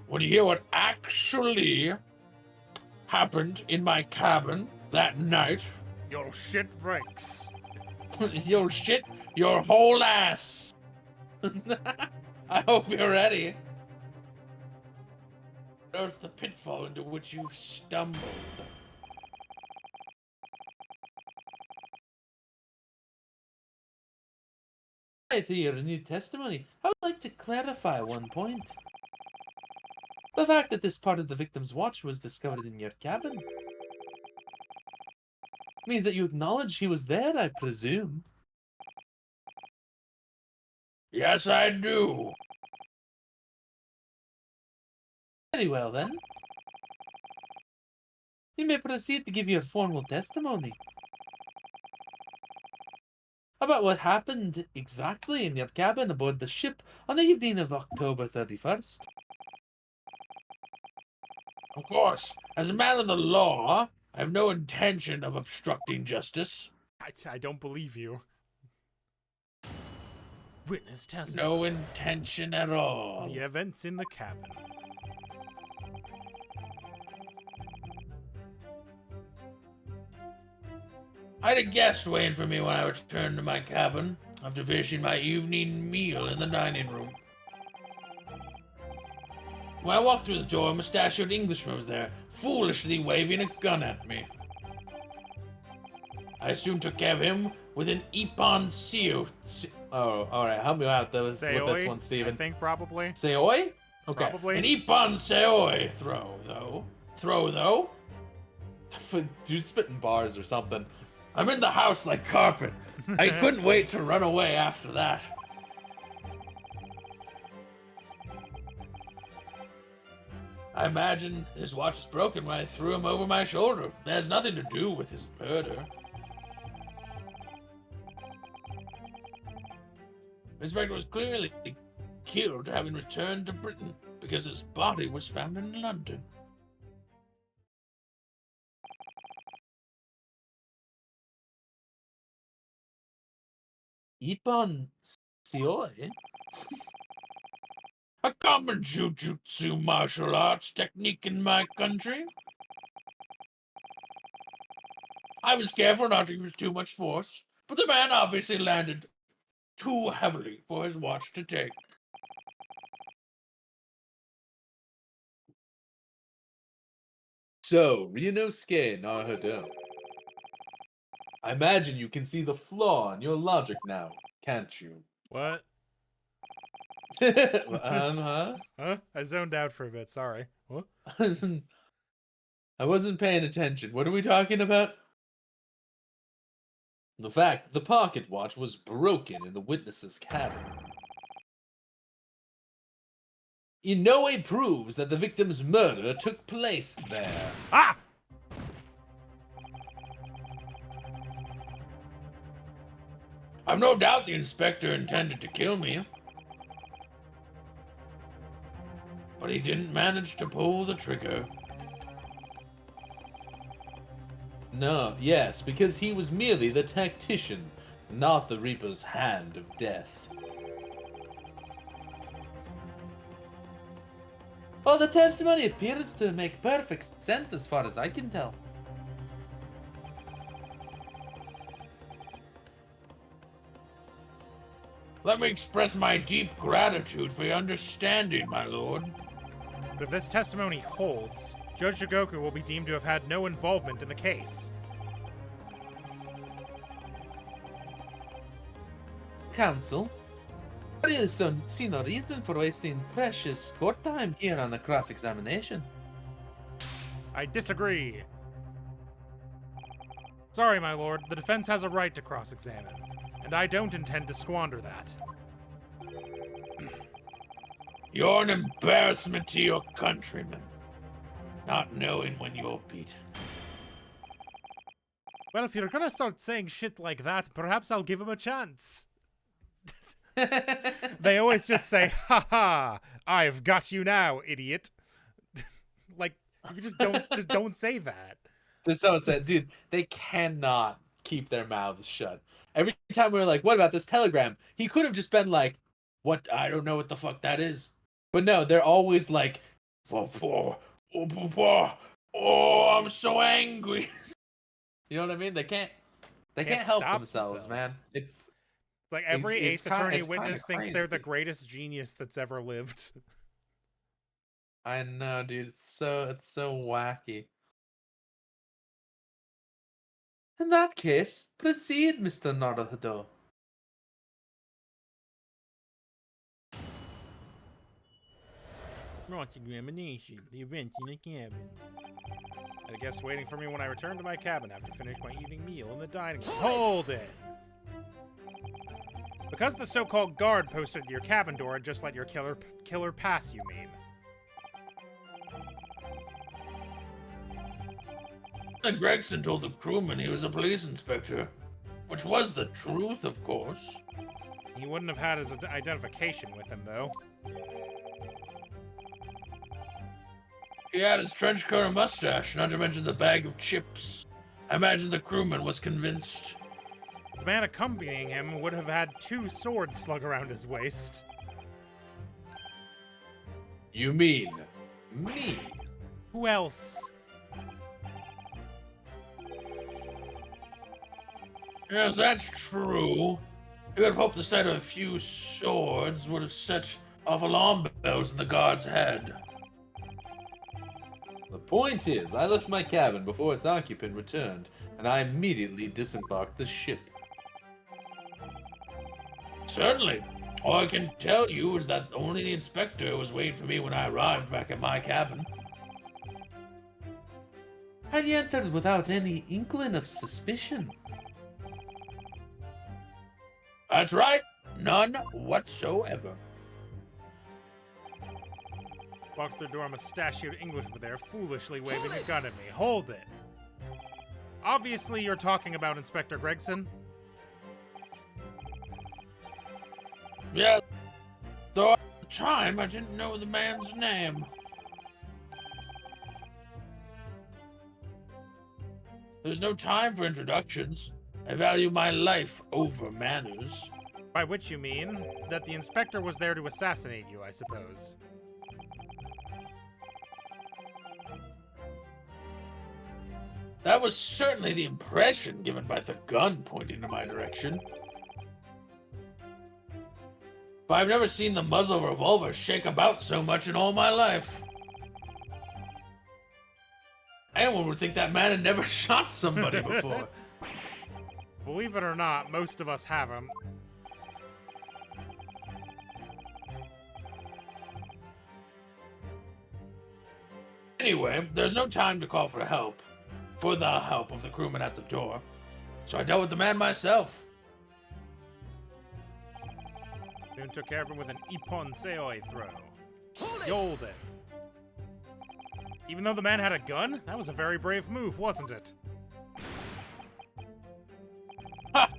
Speaker 3: When you hear what actually happened in my cabin that night,
Speaker 2: Your shit breaks.
Speaker 3: you'll shit your whole ass. I hope you're ready. There's the pitfall into which you've stumbled.
Speaker 1: Prior to your new testimony, I would like to clarify one point. The fact that this part of the victim's watch was discovered in your cabin means that you acknowledge he was there, I presume.
Speaker 3: Yes, I do.
Speaker 1: Very well, then. You may proceed to give your formal testimony. about what happened exactly in your cabin aboard the ship on the evening of October 31st.
Speaker 3: Of course, as a man of the law, I have no intention of obstructing justice.
Speaker 2: I don't believe you. Witness testimony.
Speaker 3: No intention at all.
Speaker 2: The events in the cabin.
Speaker 3: I had a guest waiting for me when I returned to my cabin after finishing my evening meal in the dining room. When I walked through the door, a mustachioed Englishman was there, foolishly waving a gun at me. I soon took care of him with an Ippon Seal.
Speaker 1: Oh, alright, help me out with this
Speaker 2: Seoi,
Speaker 1: one, Steven.
Speaker 2: I think probably.
Speaker 1: Seoi? Okay.
Speaker 2: Probably.
Speaker 3: An Ippon Seoi throw, though.
Speaker 1: Dude spitting bars or something.
Speaker 3: I'm in the house like carpet. I couldn't wait to run away after that. I imagine his watch was broken when I threw him over my shoulder. It has nothing to do with his murder. Miss Spector was clearly killed having returned to Britain because his body was found in London.
Speaker 1: Ippon Seoi?
Speaker 3: A common jujutsu martial arts technique in my country. I was careful not to use too much force, but the man obviously landed too heavily for his watch to take.
Speaker 1: So, Ryunosuke Naruhodo. I imagine you can see the flaw in your logic now, can't you?
Speaker 2: What?
Speaker 1: Huh?
Speaker 2: Huh? I zoned out for a bit, sorry. What?
Speaker 1: I wasn't paying attention. What are we talking about? The fact the pocket watch was broken in the witness's cabin in no way proves that the victim's murder took place there.
Speaker 2: Ah!
Speaker 3: I've no doubt the inspector intended to kill me, but he didn't manage to pull the trigger.
Speaker 1: No, yes, because he was merely the tactician, not the Reaper's hand of death. Well, the testimony appears to make perfect sense as far as I can tell.
Speaker 3: Let me express my deep gratitude for your understanding, my lord.
Speaker 2: But if this testimony holds, Judge Shigoku will be deemed to have had no involvement in the case.
Speaker 1: Counsel, there is see no reason for wasting precious court time here on the cross-examination.
Speaker 2: I disagree. Sorry, my lord, the defense has a right to cross-examine, and I don't intend to squander that.
Speaker 3: You're an embarrassment to your countrymen, not knowing when you'll beat.
Speaker 2: Well, if you're gonna start saying shit like that, perhaps I'll give him a chance. They always just say, "Ha ha! I've got you now, idiot." Like, you just don't say that.
Speaker 1: There's someone said, dude, they cannot keep their mouths shut. Every time we were like, what about this telegram? He could have just been like, what? I don't know what the fuck that is. But no, they're always like, oh, I'm so angry. You know what I mean? They can't help
Speaker 2: stop
Speaker 1: themselves, man. It's
Speaker 2: like every
Speaker 1: it's
Speaker 2: Ace Attorney
Speaker 1: it's kinda
Speaker 2: witness thinks they're the
Speaker 1: crazy.
Speaker 2: greatest genius that's ever lived.
Speaker 1: I know, dude. It's so wacky. In that case, proceed, Mr. Naruhodo.
Speaker 2: Cross-examination, the event in the cabin. Had a guest waiting for me when I returned to my cabin after finishing my evening meal in the dining room. Hold it! Because the so-called guard posted at your cabin door and just let your killer pass, you mean?
Speaker 3: Gregson told the crewman he was a police inspector. Which was the truth, of course.
Speaker 2: He wouldn't have had his identification with him, though.
Speaker 3: He had his trench coat and mustache, not to mention the bag of chips. I imagine the crewman was convinced.
Speaker 2: The man accompanying him would have had 2 swords slung around his waist.
Speaker 1: You mean me?
Speaker 2: Who else?
Speaker 3: Yes, that's true. You would have hoped the sight of a few swords would have set off alarm bells in the guard's head.
Speaker 1: The point is, I left my cabin before its occupant returned, and I immediately disembarked the ship.
Speaker 3: Certainly. All I can tell you is that only the inspector was waiting for me when I arrived back at my cabin.
Speaker 1: Had you entered without any inkling of suspicion?
Speaker 3: That's right. None whatsoever.
Speaker 2: Walked through the door, a mustachioed Englishman there, foolishly waving a gun at me. Hold it! Obviously, you're talking about Inspector Gregson.
Speaker 3: Yeah, though at the time I didn't know the man's name. There's no time for introductions. I value my life over manners.
Speaker 2: By which you mean that the inspector was there to assassinate you, I suppose.
Speaker 3: That was certainly the impression given by the gun pointing in my direction. But I've never seen the muzzle of a revolver shake about so much in all my life. Anyone would think that man had never shot somebody before.
Speaker 2: Believe it or not, most of us haven't.
Speaker 3: Anyway, there's no time to call for help. For the help of the crewman at the door. So I dealt with the man myself.
Speaker 2: Soon took care of him with an Ippon Seoi throw. Yold it. Even though the man had a gun, that was a very brave move, wasn't it?
Speaker 3: Ha!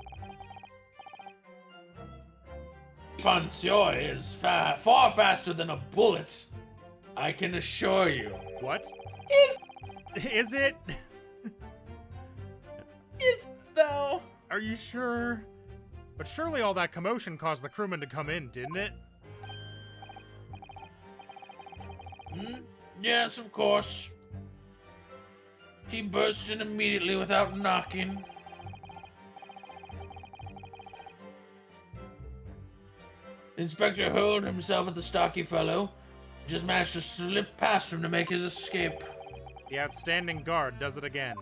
Speaker 3: Pansioi is far faster than a bullet. I can assure you.
Speaker 2: What? Is it?
Speaker 3: Is though?
Speaker 2: Are you sure? But surely all that commotion caused the crewman to come in, didn't it?
Speaker 3: Yes, of course. He burst in immediately without knocking. Inspector hurled himself at the stocky fellow. Just managed to slip past him to make his escape.
Speaker 2: The outstanding guard does it again.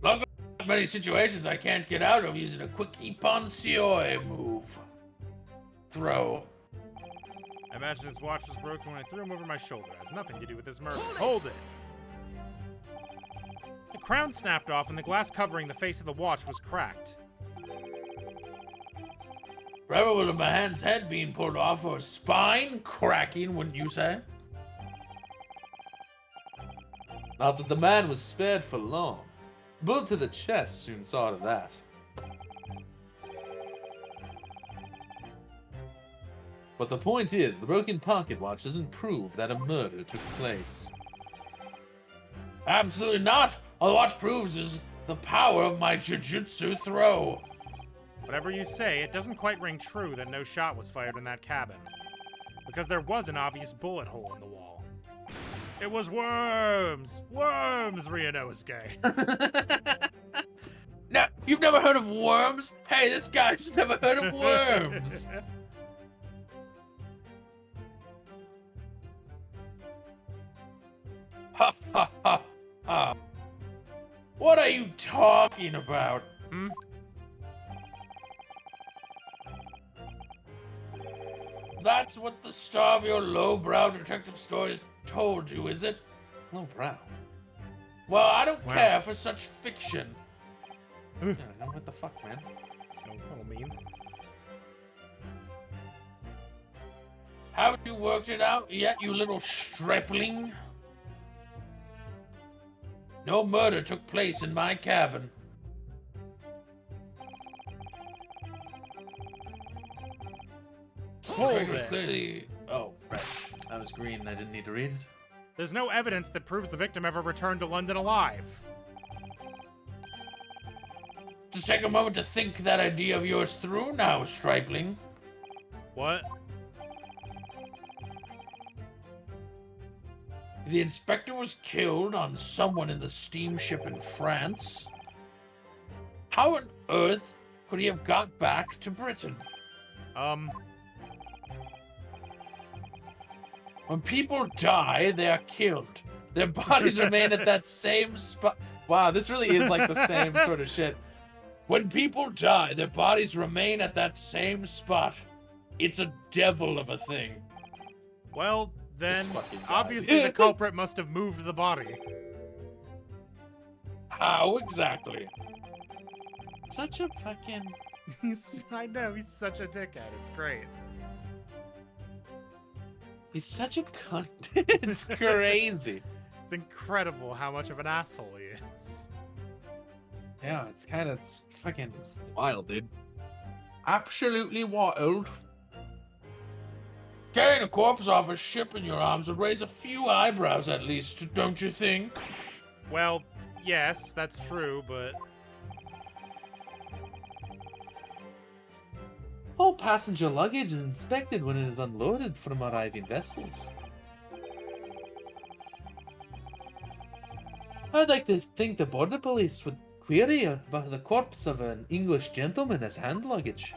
Speaker 3: Like many situations I can't get out of using a quick Ippon Seoi move. Throw.
Speaker 2: I imagine his watch was broken when I threw him over my shoulder. It has nothing to do with this murder. Hold it! The crown snapped off and the glass covering the face of the watch was cracked.
Speaker 3: Rather with a man's head being pulled off or spine cracking, wouldn't you say?
Speaker 1: Not that the man was spared for long. A bullet to the chest soon saw to that. But the point is, the broken pocket watch doesn't prove that a murder took place.
Speaker 3: Absolutely not. All the watch proves is the power of my jujutsu throw.
Speaker 2: Whatever you say, it doesn't quite ring true that no shot was fired in that cabin. Because there was an obvious bullet hole in the wall. It was worms! Worms, Ryunosuke!
Speaker 3: Now, you've never heard of worms? Hey, this guy's never heard of worms. Ha ha ha ha. What are you talking about?
Speaker 2: Hmm?
Speaker 3: That's what the star of your lowbrow detective stories told you, is it?
Speaker 1: Lowbrow.
Speaker 3: Well, I don't
Speaker 2: Wow.
Speaker 3: care for such fiction.
Speaker 1: Yeah, what the fuck, man?
Speaker 2: No, little mean.
Speaker 3: Haven't you worked it out yet, you little stripling? No murder took place in my cabin.
Speaker 2: Hold
Speaker 3: Record was
Speaker 2: it.
Speaker 3: clearly... Oh,
Speaker 1: Right. I was green and I didn't need to read it.
Speaker 2: There's no evidence that proves the victim ever returned to London alive.
Speaker 3: just take a moment to think that idea of yours through now, Stripling.
Speaker 2: What?
Speaker 3: The inspector was killed on someone in the steamship in France. How on earth could he have got back to Britain? When people die, they are killed. Their bodies remain at that same spot.
Speaker 1: Wow, this really is like the same sort of shit.
Speaker 3: When people die, their bodies remain at that same spot. It's a devil of a thing.
Speaker 2: Well, then,
Speaker 1: fucking guy.
Speaker 2: obviously the culprit must have moved the body.
Speaker 3: How exactly?
Speaker 1: Such a fucking...
Speaker 2: I know, he's such a dickhead. It's great.
Speaker 1: He's such a cunt. It's crazy.
Speaker 2: It's incredible how much of an asshole he is.
Speaker 1: Yeah, it's fucking wild, dude.
Speaker 3: Absolutely wild. Carrying a corpse off a ship in your arms would raise a few eyebrows at least, don't you think?
Speaker 2: Well, yes, that's true, but...
Speaker 1: All passenger luggage is inspected when it is unloaded from arriving vessels. I'd like to think the border police would query about the corpse of an English gentleman as hand luggage.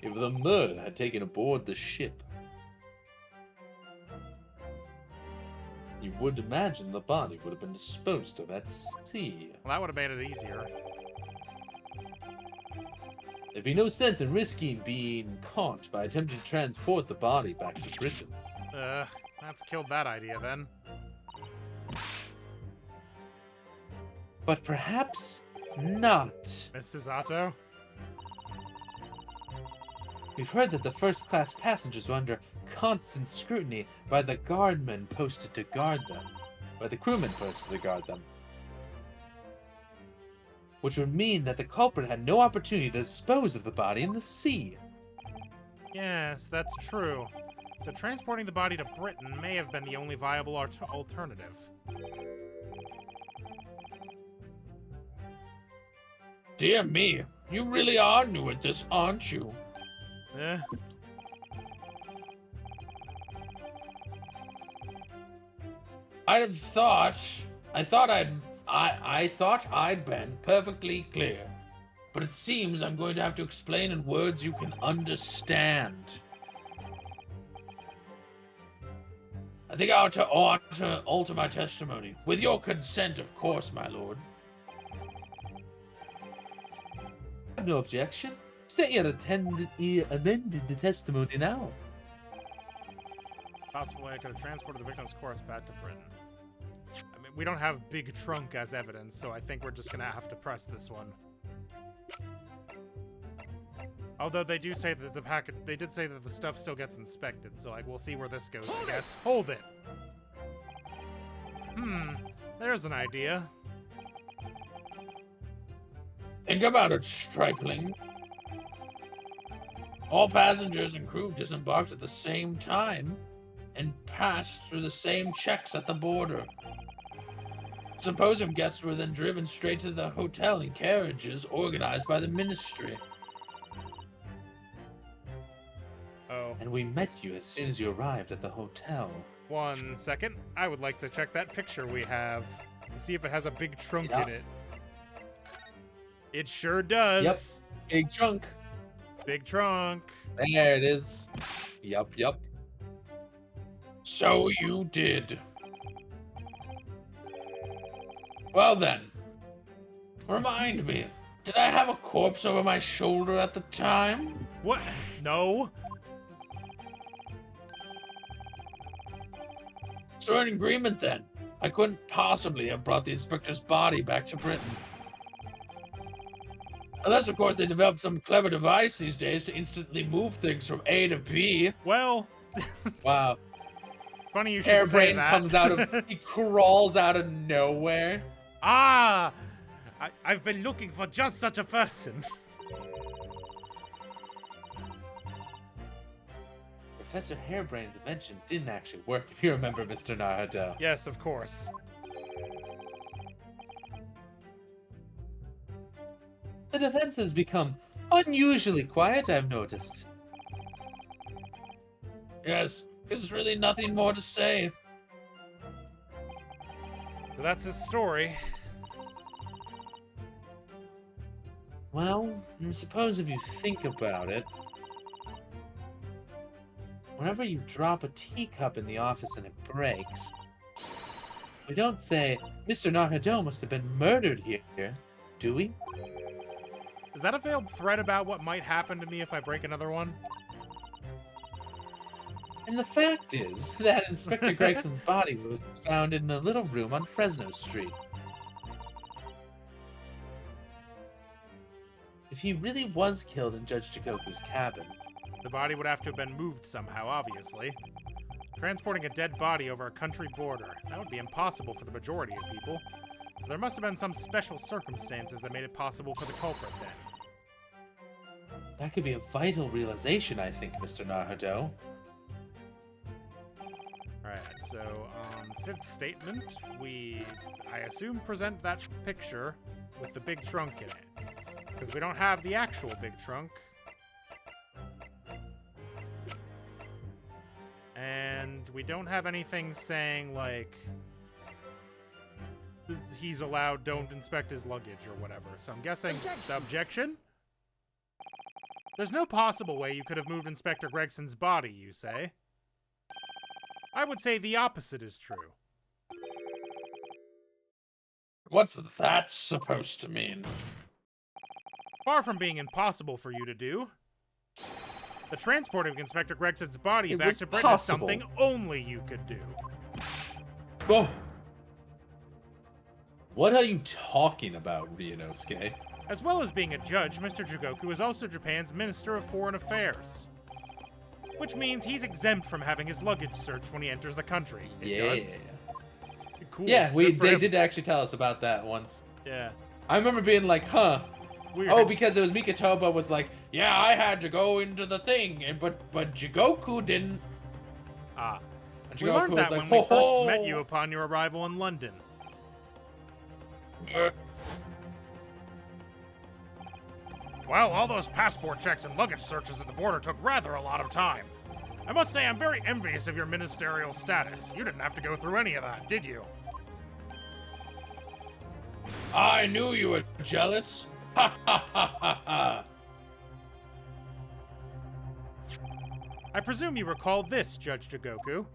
Speaker 1: If the murder had taken aboard the ship, you would imagine the body would have been disposed of at sea.
Speaker 2: Well, that would have made it easier.
Speaker 1: There'd be no sense in risking being caught by attempting to transport the body back to Britain.
Speaker 2: That's killed that idea then.
Speaker 1: But perhaps not.
Speaker 2: Mrs. Otto?
Speaker 1: We've heard that the first-class passengers were under constant scrutiny by the guardmen posted to guard them. By the crewmen posted to guard them. Which would mean that the culprit had no opportunity to dispose of the body in the sea.
Speaker 2: Yes, that's true. So transporting the body to Britain may have been the only viable alternative.
Speaker 3: Dear me, you really are new at this, aren't you?
Speaker 2: Eh?
Speaker 3: I thought I'd been perfectly clear. But it seems I'm going to have to explain in words you can understand. I think I ought to alter my testimony. With your consent, of course, my lord.
Speaker 1: I have no objection. State you amended the testimony now.
Speaker 2: Possibly I could have transported the victim's corpse back to Britain. I mean, we don't have Big Trunk as evidence, so I think we're just gonna have to press this one. Although they do say that they did say that the stuff still gets inspected, so like we'll see where this goes, I guess. Hold it! There's an idea.
Speaker 3: Think about it, Stripling. All passengers and crew disembarked at the same time and passed through the same checks at the border. Symposium guests were then driven straight to the hotel in carriages organized by the ministry.
Speaker 2: Oh.
Speaker 1: And we met you as soon as you arrived at the hotel.
Speaker 2: 1 second. I would like to check that picture we have to see if it has a big trunk in it. It sure does.
Speaker 1: Yep. Big trunk.
Speaker 2: Big trunk.
Speaker 1: There it is. Yup.
Speaker 3: So you did. Well then, remind me, did I have a corpse over my shoulder at the time?
Speaker 2: What? No.
Speaker 3: So an agreement then. I couldn't possibly have brought the inspector's body back to Britain. Unless, of course, they developed some clever device these days to instantly move things from A to B.
Speaker 2: Well.
Speaker 1: Wow.
Speaker 2: Funny you should say
Speaker 3: Hairbrain
Speaker 2: that.
Speaker 3: comes out of, he crawls out of nowhere.
Speaker 2: Ah! I've been looking for just such a person.
Speaker 1: Professor Hairbrain's invention didn't actually work, if you remember, Mr. Naruto.
Speaker 2: Yes, of course.
Speaker 1: The defense has become unusually quiet, I've noticed.
Speaker 3: Yes, there's really nothing more to say.
Speaker 2: So that's his story.
Speaker 1: Well, I suppose if you think about it, whenever you drop a teacup in the office and it breaks, we don't say, Mr. Naruto must have been murdered here, do we?
Speaker 2: Is that a veiled threat about what might happen to me if I break another one?
Speaker 1: And the fact is that Inspector Gregson's body was found in a little room on Fresno Street. If he really was killed in Judge Jigoku's cabin,
Speaker 2: The body would have to have been moved somehow, obviously. Transporting a dead body over a country border, that would be impossible for the majority of people. So there must have been some special circumstances that made it possible for the culprit then.
Speaker 1: that could be a vital realization, I think, Mr. Naruto.
Speaker 2: Alright, so fifth statement, I assume, present that picture with the big trunk in it. Because we don't have the actual big trunk. And we don't have anything saying, like, he's allowed, don't inspect his luggage or whatever. So I'm guessing the objection? There's no possible way you could have moved Inspector Gregson's body, you say? I would say the opposite is true.
Speaker 3: What's that supposed to mean?
Speaker 2: Far from being impossible for you to do, the transporting of Inspector Gregson's body
Speaker 1: It
Speaker 2: back
Speaker 1: was
Speaker 2: to Britain
Speaker 1: possible.
Speaker 2: is something only you could do.
Speaker 1: Oh. What are you talking about, Ryunosuke?
Speaker 2: As well as being a judge, Mr. Jigoku is also Japan's Minister of Foreign Affairs. Which means he's exempt from having his luggage searched when he enters the country. It does. Cool.
Speaker 1: Yeah,
Speaker 2: Good for
Speaker 1: they
Speaker 2: him.
Speaker 1: did actually tell us about that once.
Speaker 2: Yeah.
Speaker 1: I remember being like, huh.
Speaker 2: Weird.
Speaker 1: Oh, because it was Mikatoba was like, yeah, I had to go into the thing, and but Jigoku didn't.
Speaker 2: Ah.
Speaker 1: And
Speaker 2: We
Speaker 1: Jigoku
Speaker 2: learned
Speaker 1: was
Speaker 2: that
Speaker 1: like,
Speaker 2: when we
Speaker 1: ho,
Speaker 2: first met
Speaker 1: ho.
Speaker 2: you upon your arrival in London. Well, all those passport checks and luggage searches at the border took rather a lot of time. I must say I'm very envious of your ministerial status. You didn't have to go through any of that, did you?
Speaker 3: I knew you were jealous. Ha ha ha ha ha.
Speaker 2: I presume you recall this, Judge Jigoku.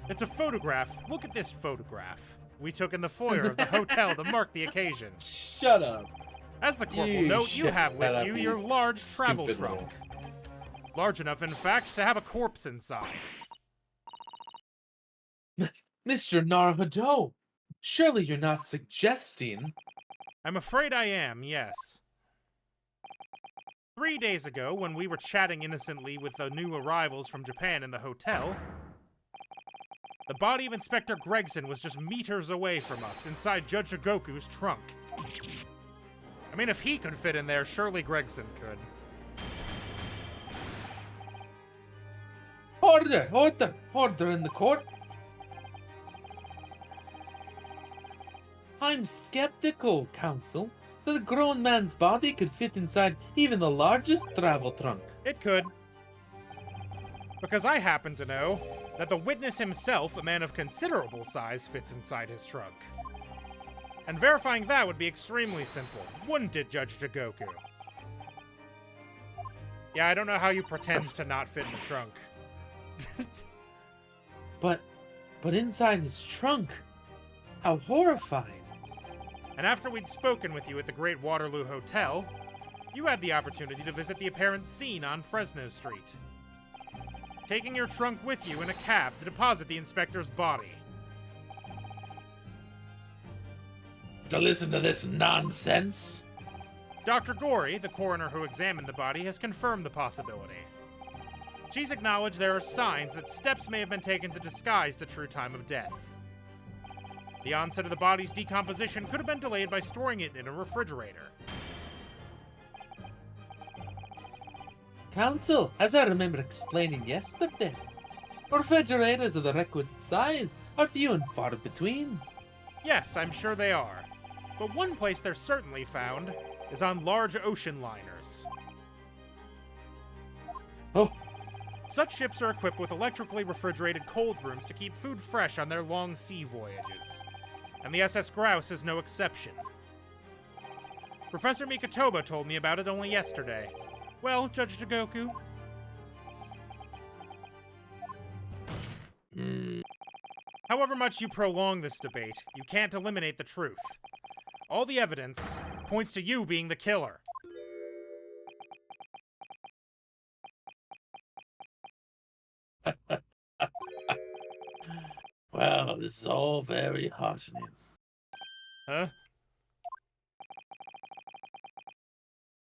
Speaker 2: It's a photograph. Look at this photograph. We took in the foyer of the hotel to mark the occasion.
Speaker 1: Shut up.
Speaker 2: As the corporal
Speaker 1: You
Speaker 2: note, you
Speaker 1: shut
Speaker 2: have with
Speaker 1: up,
Speaker 2: you
Speaker 1: you
Speaker 2: your large travel
Speaker 1: stupid
Speaker 2: trunk. Large enough, in fact, to have a corpse inside.
Speaker 1: Mr. Naruto, surely you're not suggesting.
Speaker 2: I'm afraid I am, yes. 3 days ago, when we were chatting innocently with the new arrivals from Japan in the hotel, the body of Inspector Gregson was just meters away from us, inside Judge Jigoku's trunk. I mean, if he could fit in there, surely Gregson could.
Speaker 1: Order, order, order in the court. I'm skeptical, counsel, that a grown man's body could fit inside even the largest travel trunk.
Speaker 2: It could. Because I happen to know that the witness himself, a man of considerable size, fits inside his trunk. And verifying that would be extremely simple, wouldn't it, Judge Jigoku? Yeah, I don't know how you pretend to not fit in the trunk.
Speaker 1: But inside his trunk, how horrifying.
Speaker 2: And after we'd spoken with you at the Great Waterloo Hotel, you had the opportunity to visit the apparent scene on Fresno Street, taking your trunk with you in a cab to deposit the inspector's body.
Speaker 3: To listen to this nonsense?
Speaker 2: Dr. Gory, the coroner who examined the body, has confirmed the possibility. She's acknowledged there are signs that steps may have been taken to disguise the true time of death. The onset of the body's decomposition could have been delayed by storing it in a refrigerator.
Speaker 1: Counsel, as I remember explaining yesterday, refrigerators of the requisite size are few and far between.
Speaker 2: Yes, I'm sure they are. But one place they're certainly found is on large ocean liners.
Speaker 1: Oh,
Speaker 2: Such ships are equipped with electrically refrigerated cold rooms to keep food fresh on their long sea voyages. And the SS Grouse is no exception. Professor Mikatoba told me about it only yesterday. Well, Judge Jigoku, however much you prolong this debate, you can't eliminate the truth. All the evidence points to you being the killer.
Speaker 3: Well, this is all very heartening.
Speaker 2: Huh?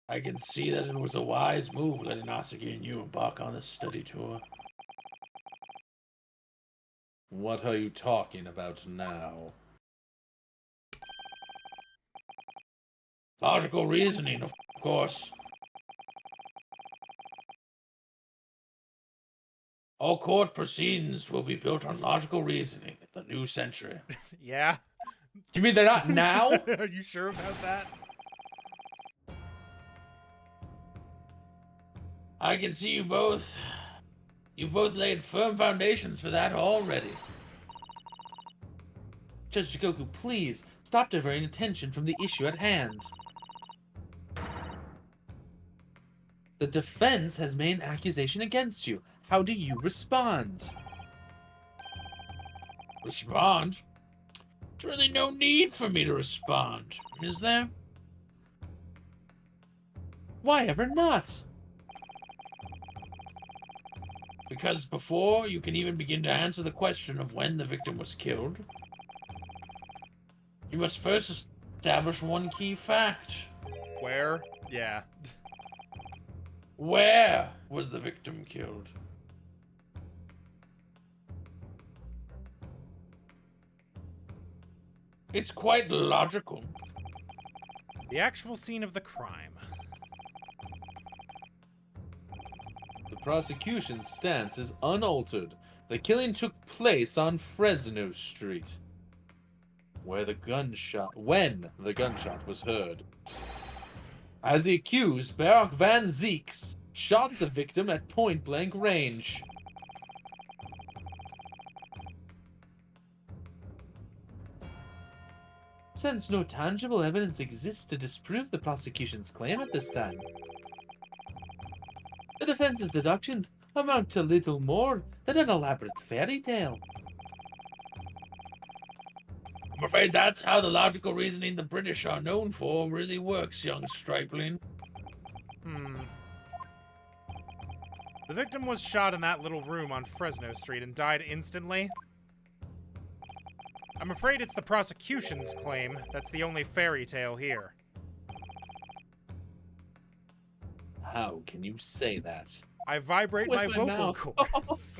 Speaker 3: I can see that it was a wise move letting Asuki and you embark on this study tour.
Speaker 1: what are you talking about now?
Speaker 3: Logical reasoning, of course. All court proceedings will be built on logical reasoning in the new century.
Speaker 2: Yeah?
Speaker 1: You mean they're not now?
Speaker 2: Are you sure about that?
Speaker 3: I can see you both. You've both laid firm foundations for that already.
Speaker 1: Judge Jigoku, please, stop diverting attention from the issue at hand. The defense has made an accusation against you. How do you respond?
Speaker 3: Respond? There's really no need for me to respond, is there?
Speaker 1: Why ever not?
Speaker 3: Because before you can even begin to answer the question of when the victim was killed, you must first establish one key fact.
Speaker 2: Where? Yeah.
Speaker 3: Where was the victim killed? It's quite logical.
Speaker 2: The actual scene of the crime.
Speaker 1: The prosecution's stance is unaltered. The killing took place on Fresno Street, when the gunshot was heard. As the accused, Barak Van Zeeks shot the victim at point-blank range. Since no tangible evidence exists to disprove the prosecution's claim at this time, the defense's deductions amount to little more than an elaborate fairy tale.
Speaker 3: I'm afraid that's how the logical reasoning the British are known for really works, young stripling.
Speaker 2: The victim was shot in that little room on Fresno Street and died instantly. I'm afraid it's the prosecution's claim that's the only fairy tale here.
Speaker 1: How can you say that?
Speaker 2: I vibrate
Speaker 1: With
Speaker 2: my
Speaker 1: my
Speaker 2: vocal
Speaker 1: mouth.
Speaker 2: cords.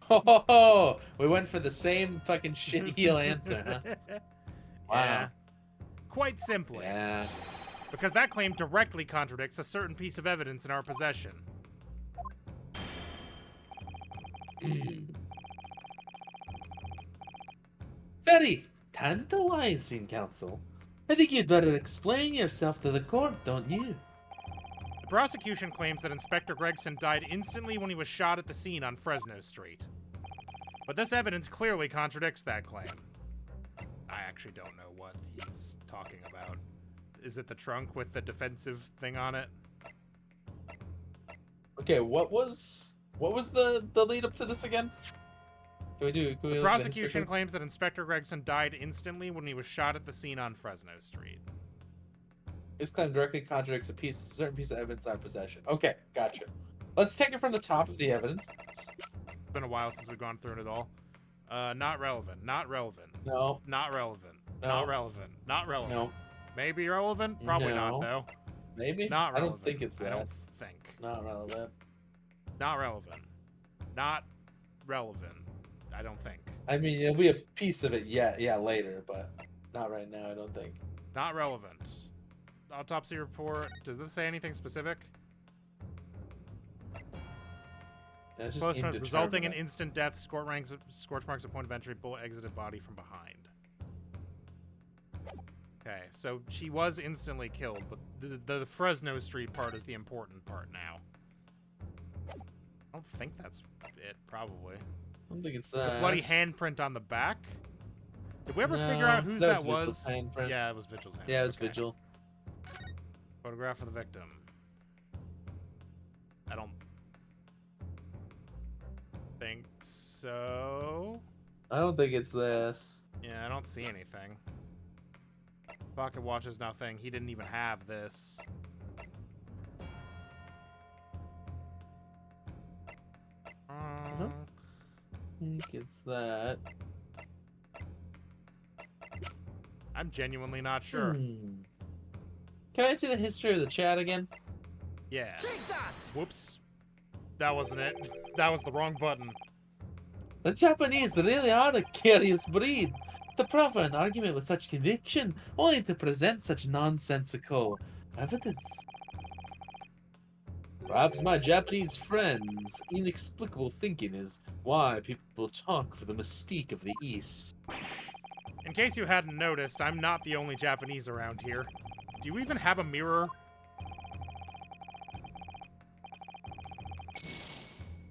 Speaker 1: Oh, we went for the same fucking shit heel answer, huh?
Speaker 2: Yeah. Quite simply.
Speaker 1: Yeah.
Speaker 2: Because that claim directly contradicts a certain piece of evidence in our possession.
Speaker 1: Very tantalizing, counsel. I think you'd better explain yourself to the court, don't you?
Speaker 2: The prosecution claims that Inspector Gregson died instantly when he was shot at the scene on Fresno Street. But this evidence clearly contradicts that claim. I actually don't know what he's talking about. Is it the trunk with the defensive thing on it?
Speaker 1: Okay, what was the lead up to this again?
Speaker 2: The prosecution claims that Inspector Gregson died instantly when he was shot at the scene on Fresno Street.
Speaker 1: His claim directly contradicts a certain piece of evidence in our possession. Okay, gotcha. Let's take it from the top of the evidence.
Speaker 2: It's been a while since we've gone through it all. Not relevant. Not relevant.
Speaker 1: No.
Speaker 2: Not relevant.
Speaker 1: No.
Speaker 2: Not relevant. Not relevant.
Speaker 1: No.
Speaker 2: Maybe relevant? Probably
Speaker 1: No.
Speaker 2: not, though.
Speaker 1: Maybe?
Speaker 2: Not relevant.
Speaker 1: I don't think it's that.
Speaker 2: I don't think.
Speaker 1: Not relevant.
Speaker 2: Not relevant. Not relevant, I don't think.
Speaker 1: I mean, it'll be a piece of it, yeah, later, but not right now, I don't think.
Speaker 2: Not relevant. Autopsy report. Does this say anything specific?
Speaker 1: Yeah, it's just
Speaker 2: Postmortem resulting in
Speaker 1: indeterminate.
Speaker 2: instant death, scorch marks at point of entry, bullet exited body from behind. Okay, so she was instantly killed, but the Fresno Street part is the important part now. I don't think that's it, probably.
Speaker 1: I don't think it's
Speaker 2: There's
Speaker 1: that.
Speaker 2: a bloody handprint on the back. Did we ever figure
Speaker 1: No,
Speaker 2: out whose that
Speaker 1: Vigil's
Speaker 2: was?
Speaker 1: handprint.
Speaker 2: Yeah, it was Vigil's handprint.
Speaker 1: Yeah, it was
Speaker 2: okay.
Speaker 1: Vigil.
Speaker 2: Photograph of the victim. I don't think so.
Speaker 1: I don't think it's this.
Speaker 2: Yeah, I don't see anything. Pocket watch is nothing. He didn't even have this.
Speaker 1: I think it's that.
Speaker 2: I'm genuinely not sure.
Speaker 1: Can I see the history of the chat again?
Speaker 2: Yeah.
Speaker 4: Take that!
Speaker 2: Whoops. That wasn't it. That was the wrong button.
Speaker 1: The Japanese really are a curious breed. To proffer an argument with such conviction, only to present such nonsensical evidence. Perhaps my Japanese friends' inexplicable thinking is why people talk for the mystique of the East.
Speaker 2: In case you hadn't noticed, I'm not the only Japanese around here. Do you even have a mirror?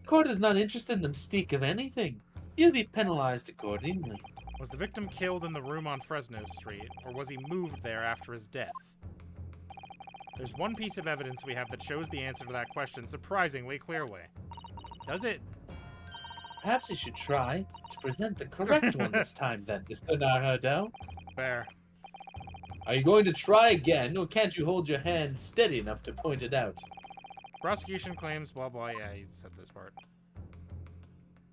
Speaker 1: The court is not interested in the mystique of anything. You'll be penalized accordingly.
Speaker 2: Was the victim killed in the room on Fresno Street, or was he moved there after his death? There's one piece of evidence we have that shows the answer to that question surprisingly clearly. Does it?
Speaker 1: Perhaps you should try to present the correct one this time then, Mr. Naruto.
Speaker 2: Fair.
Speaker 1: Are you going to try again, or can't you hold your hand steady enough to point it out?
Speaker 2: Prosecution claims blah blah. Yeah, he said this part.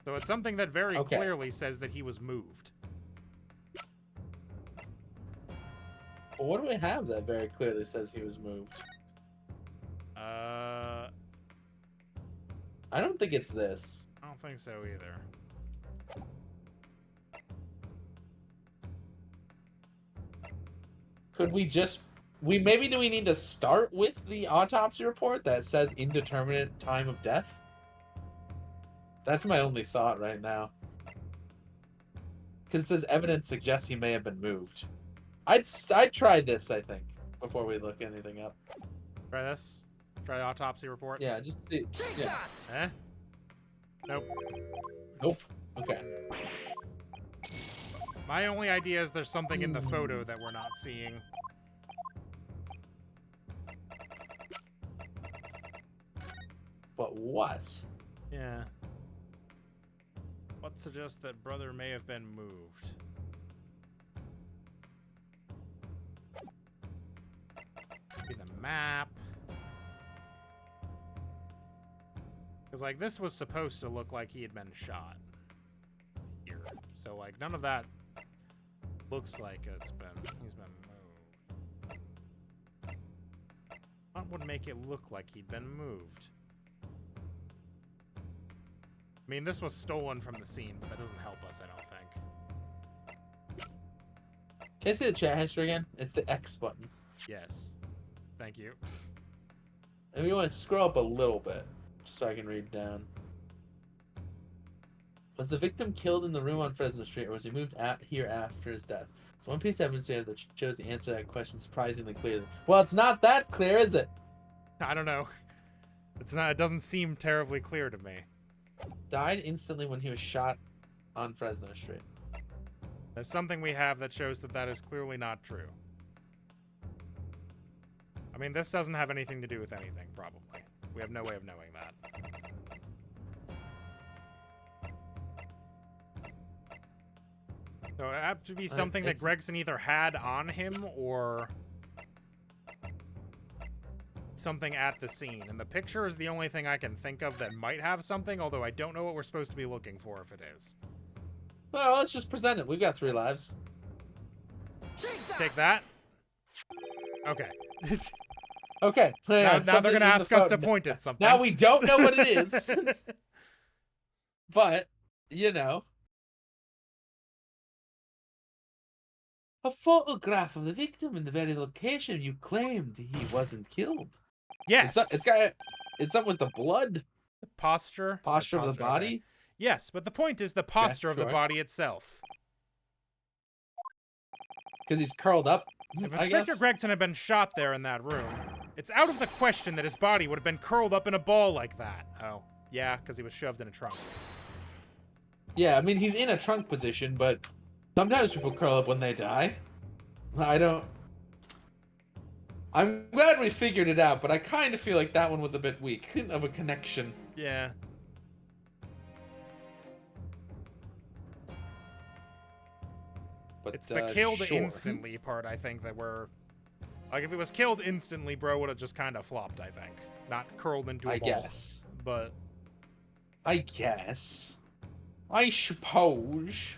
Speaker 2: So it's something that very
Speaker 1: Okay.
Speaker 2: clearly says that he was moved.
Speaker 1: Well, what do we have that very clearly says he was moved?
Speaker 2: I
Speaker 1: I don't think it's this.
Speaker 2: don't think so either.
Speaker 1: Could we just... do we need to start with the autopsy report that says indeterminate time of death? That's my only thought right now. Because it says evidence suggests he may have been moved. I'd try this, I think, before we look anything up.
Speaker 2: Try this. Try the autopsy report.
Speaker 1: Yeah, just see.
Speaker 4: Take
Speaker 1: Yeah.
Speaker 4: that!
Speaker 2: Eh? Nope.
Speaker 1: Nope. Okay.
Speaker 2: My only idea is there's something in the photo that we're not seeing.
Speaker 1: But what?
Speaker 2: Yeah. What suggests that brother may have been moved? Be the map. Because, like, this was supposed to look like he had been shot. Here. So, like, none of that looks like he's been moved. What would make it look like he'd been moved? I mean, this was stolen from the scene, but that doesn't help us, I don't think.
Speaker 1: Can I see the chat history again? It's the X button.
Speaker 2: Yes. Thank you.
Speaker 1: And we want to scroll up a little bit, just so I can read down. Was the victim killed in the room on Fresno Street, or was he moved here after his death? There's one piece of evidence we have that shows the answer to that question surprisingly clearly. Well, it's not that clear, is it?
Speaker 2: I don't know. It's not. It doesn't seem terribly clear to me.
Speaker 1: Died instantly when he was shot on Fresno Street.
Speaker 2: There's something we have that shows that that is clearly not true. I mean, this doesn't have anything to do with anything, probably. We have no way of knowing that. So it have to be something that
Speaker 1: it's-
Speaker 2: Gregson either had on him or something at the scene. And the picture is the only thing I can think of that might have something, although I don't know what we're supposed to be looking for if it is.
Speaker 1: Well, let's just present it. We've got 3 lives.
Speaker 2: Take that. Okay.
Speaker 1: Okay.
Speaker 2: Now they're going to ask us to point at something.
Speaker 1: Now we don't know what it is. But, you know, a photograph of the victim in the very location you claimed he wasn't killed.
Speaker 2: Yes.
Speaker 1: It's something with the blood
Speaker 2: Posture.
Speaker 1: posture of the
Speaker 2: okay.
Speaker 1: body.
Speaker 2: Yes, but the point is the posture of the
Speaker 1: sure.
Speaker 2: body itself.
Speaker 1: Because he's curled up.
Speaker 2: If
Speaker 1: I
Speaker 2: Inspector
Speaker 1: guess.
Speaker 2: Gregson had been shot there in that room, it's out of the question that his body would have been curled up in a ball like that. Oh, yeah, because he was shoved in a trunk.
Speaker 1: Yeah, I mean he's in a trunk position, but sometimes people curl up when they die. I'm glad we figured it out, but I kind of feel like that one was a bit weak of a connection.
Speaker 2: Yeah.
Speaker 1: But
Speaker 2: It's the killed
Speaker 1: sure.
Speaker 2: instantly part, I think, that we're... Like, if it was killed instantly, bro would have just kind of flopped, I think. Not curled into a
Speaker 1: I
Speaker 2: ball.
Speaker 1: guess.
Speaker 2: But...
Speaker 1: I guess. I suppose.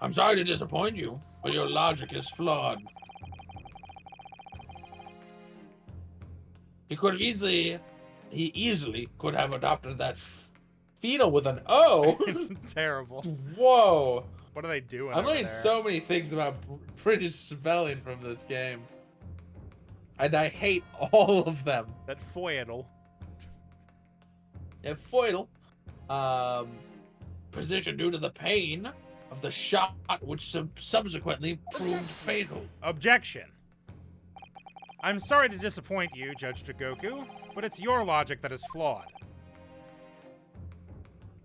Speaker 3: I'm sorry to disappoint you, but your logic is flawed. He easily could have adopted that
Speaker 1: Fetal with an O.
Speaker 2: it's terrible.
Speaker 1: Whoa.
Speaker 2: What are they doing
Speaker 1: I'm
Speaker 2: over
Speaker 1: learning
Speaker 2: there?
Speaker 1: so many things about British spelling from this game. And I hate all of them.
Speaker 2: That foiddle.
Speaker 1: Yeah, foital.
Speaker 3: Precision due to the pain of the shot, which subsequently proved fatal.
Speaker 2: Objection. I'm sorry to disappoint you, Judge Tagoku, but it's your logic that is flawed.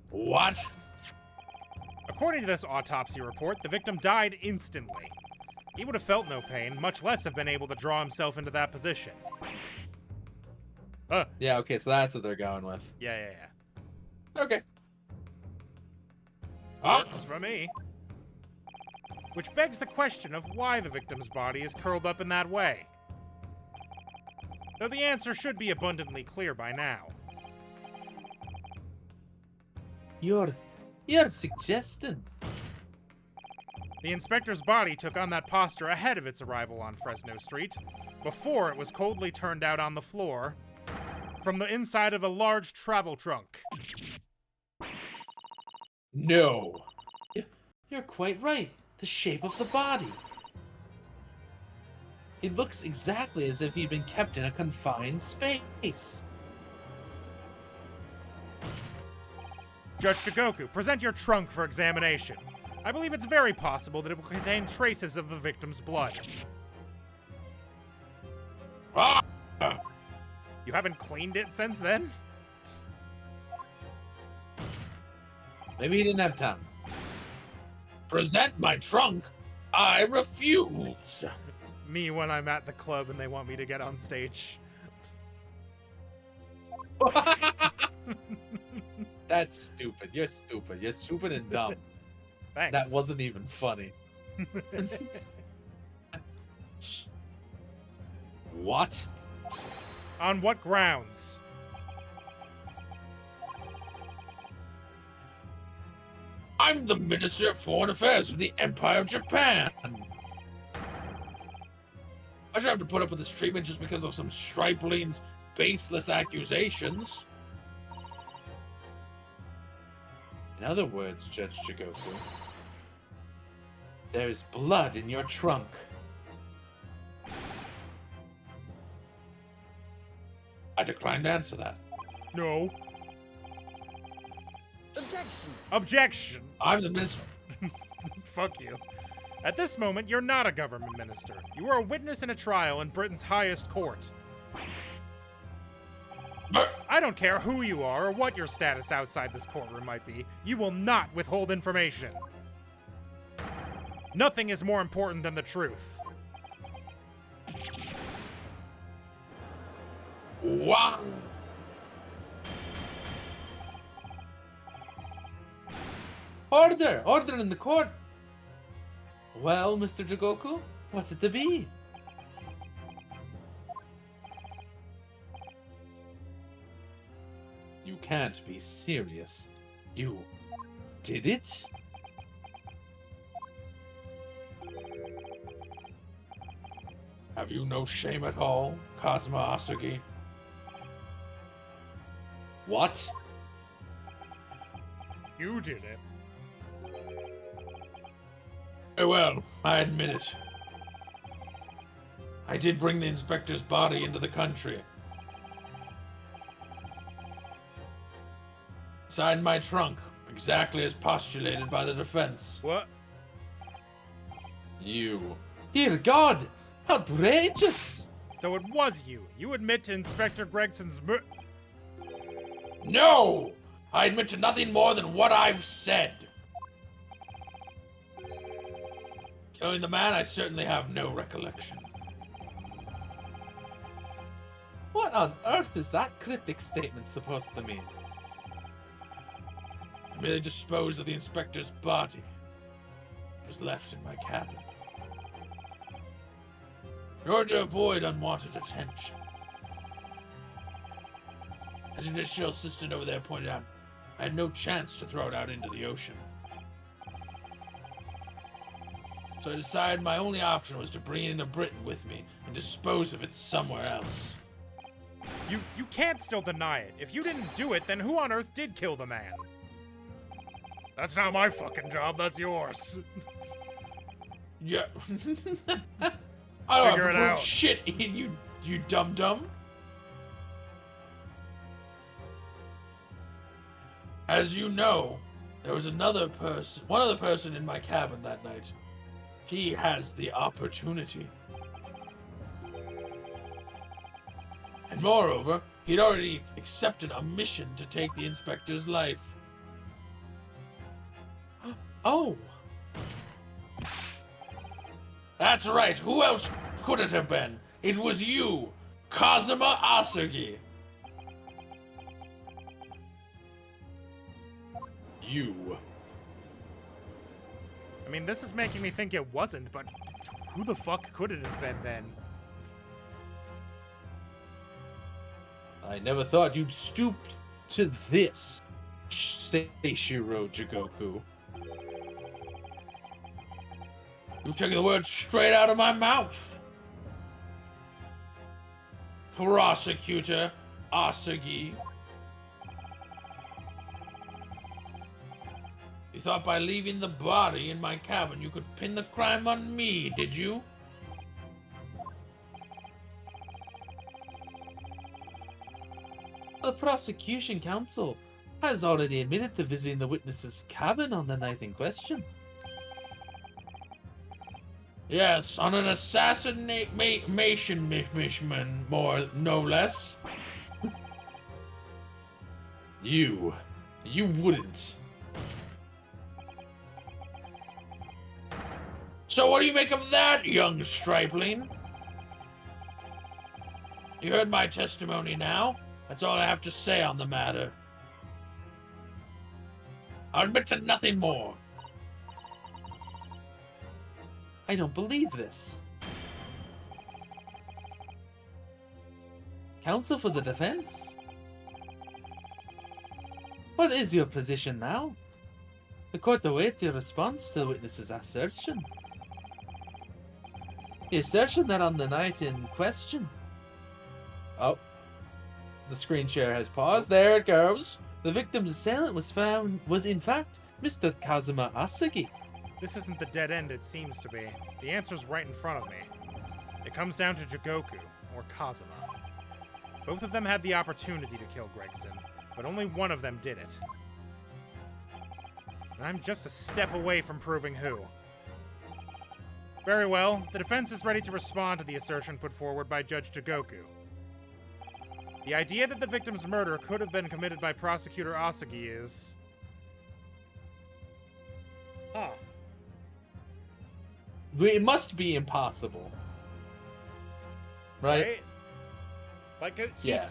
Speaker 3: What?
Speaker 2: According to this autopsy report, the victim died instantly. He would have felt no pain, much less have been able to draw himself into that position.
Speaker 1: Yeah, okay, so that's what they're going with.
Speaker 2: Yeah.
Speaker 1: Okay.
Speaker 2: Works for me. Which begs the question of why the victim's body is curled up in that way. Though the answer should be abundantly clear by now.
Speaker 1: You're suggesting.
Speaker 2: The inspector's body took on that posture ahead of its arrival on Fresno Street, before it was coldly turned out on the floor from the inside of a large travel trunk.
Speaker 3: No.
Speaker 1: You're quite right. The shape of the body. It looks exactly as if he'd been kept in a confined space.
Speaker 2: Judge Tagoku, present your trunk for examination. I believe it's very possible that it will contain traces of the victim's blood.
Speaker 3: Ah!
Speaker 2: You haven't cleaned it since then?
Speaker 1: Maybe he didn't have time.
Speaker 3: Present my trunk? I refuse.
Speaker 2: Me when I'm at the club and they want me to get on stage.
Speaker 1: That's stupid. You're stupid. You're stupid and dumb.
Speaker 2: Thanks.
Speaker 1: That wasn't even funny. What?
Speaker 2: On what grounds?
Speaker 3: I'm the Minister of Foreign Affairs of the Empire of Japan. I should have to put up with this treatment just because of some stripling's baseless accusations.
Speaker 1: In other words, Judge Chigoku, there's blood in your trunk.
Speaker 3: I decline to answer that.
Speaker 2: No.
Speaker 4: Objection.
Speaker 2: Objection.
Speaker 3: I'm the Minister.
Speaker 2: Fuck you. At this moment, you're not a government minister. You are a witness in a trial in Britain's highest court. I don't care who you are or what your status outside this courtroom might be. You will not withhold information. Nothing is more important than the truth.
Speaker 3: Wow.
Speaker 1: Order! Order in the court! Well, Mr. Jigoku, what's it to be? You can't be serious. You did it?
Speaker 3: Have you no shame at all, Kazuma Asugi?
Speaker 1: What?
Speaker 2: You did it.
Speaker 3: Well, I admit it. I did bring the inspector's body into the country. Inside my trunk, exactly as postulated by the defense.
Speaker 2: What?
Speaker 3: You.
Speaker 1: Dear God! Outrageous!
Speaker 2: So it was you. You admit to Inspector Gregson's
Speaker 3: No! I admit to nothing more than what I've said. Killing the man, I certainly have no recollection.
Speaker 1: What on earth is that cryptic statement supposed to mean?
Speaker 3: I merely disposed of the inspector's body. It was left in my cabin. In order to avoid unwanted attention. As your judicial assistant over there pointed out, I had no chance to throw it out into the ocean. So I decided my only option was to bring it into Britain with me and dispose of it somewhere else.
Speaker 2: You can't still deny it. If you didn't do it, then who on earth did kill the man? That's not my fucking job, that's yours.
Speaker 3: Yeah. I don't
Speaker 2: Figure
Speaker 3: have
Speaker 2: it
Speaker 3: to prove
Speaker 2: out.
Speaker 3: shit, you dum-dum. As you know, there was one other person in my cabin that night. He has the opportunity. And moreover, he'd already accepted a mission to take the inspector's life.
Speaker 1: Oh!
Speaker 3: That's right, who else could it have been? It was you, Kazuma Asugi. You.
Speaker 2: I mean, this is making me think it wasn't, but who the fuck could it have been then?
Speaker 1: I never thought you'd stoop to this, Seishiro Jigoku.
Speaker 3: You've taken the words straight out of my mouth. Prosecutor Asugi. You thought by leaving the body in my cabin you could pin the crime on me, did you?
Speaker 1: The prosecution counsel has already admitted to visiting the witness's cabin on the night in question.
Speaker 3: Yes, on an assassination mission, no less. You wouldn't. So what do you make of that, young stripling? You heard my testimony now. That's all I have to say on the matter. I'll admit to nothing more.
Speaker 1: I don't believe this. Counsel for the defense? What is your position now? The court awaits your response to the witness's assertion. The assertion that on the night in question... Oh. The screen share has paused. There it goes. The victim's assailant was in fact Mr. Kazuma Asugi.
Speaker 2: This isn't the dead end it seems to be. The answer's right in front of me. It comes down to Jigoku, or Kazuma. Both of them had the opportunity to kill Gregson, but only one of them did it. And I'm just a step away from proving who. Very well, the defense is ready to respond to the assertion put forward by Judge Jigoku. The idea that the victim's murder could have been committed by Prosecutor Asugi is... Huh.
Speaker 1: It must be impossible. Right?
Speaker 2: Like,
Speaker 1: Yeah.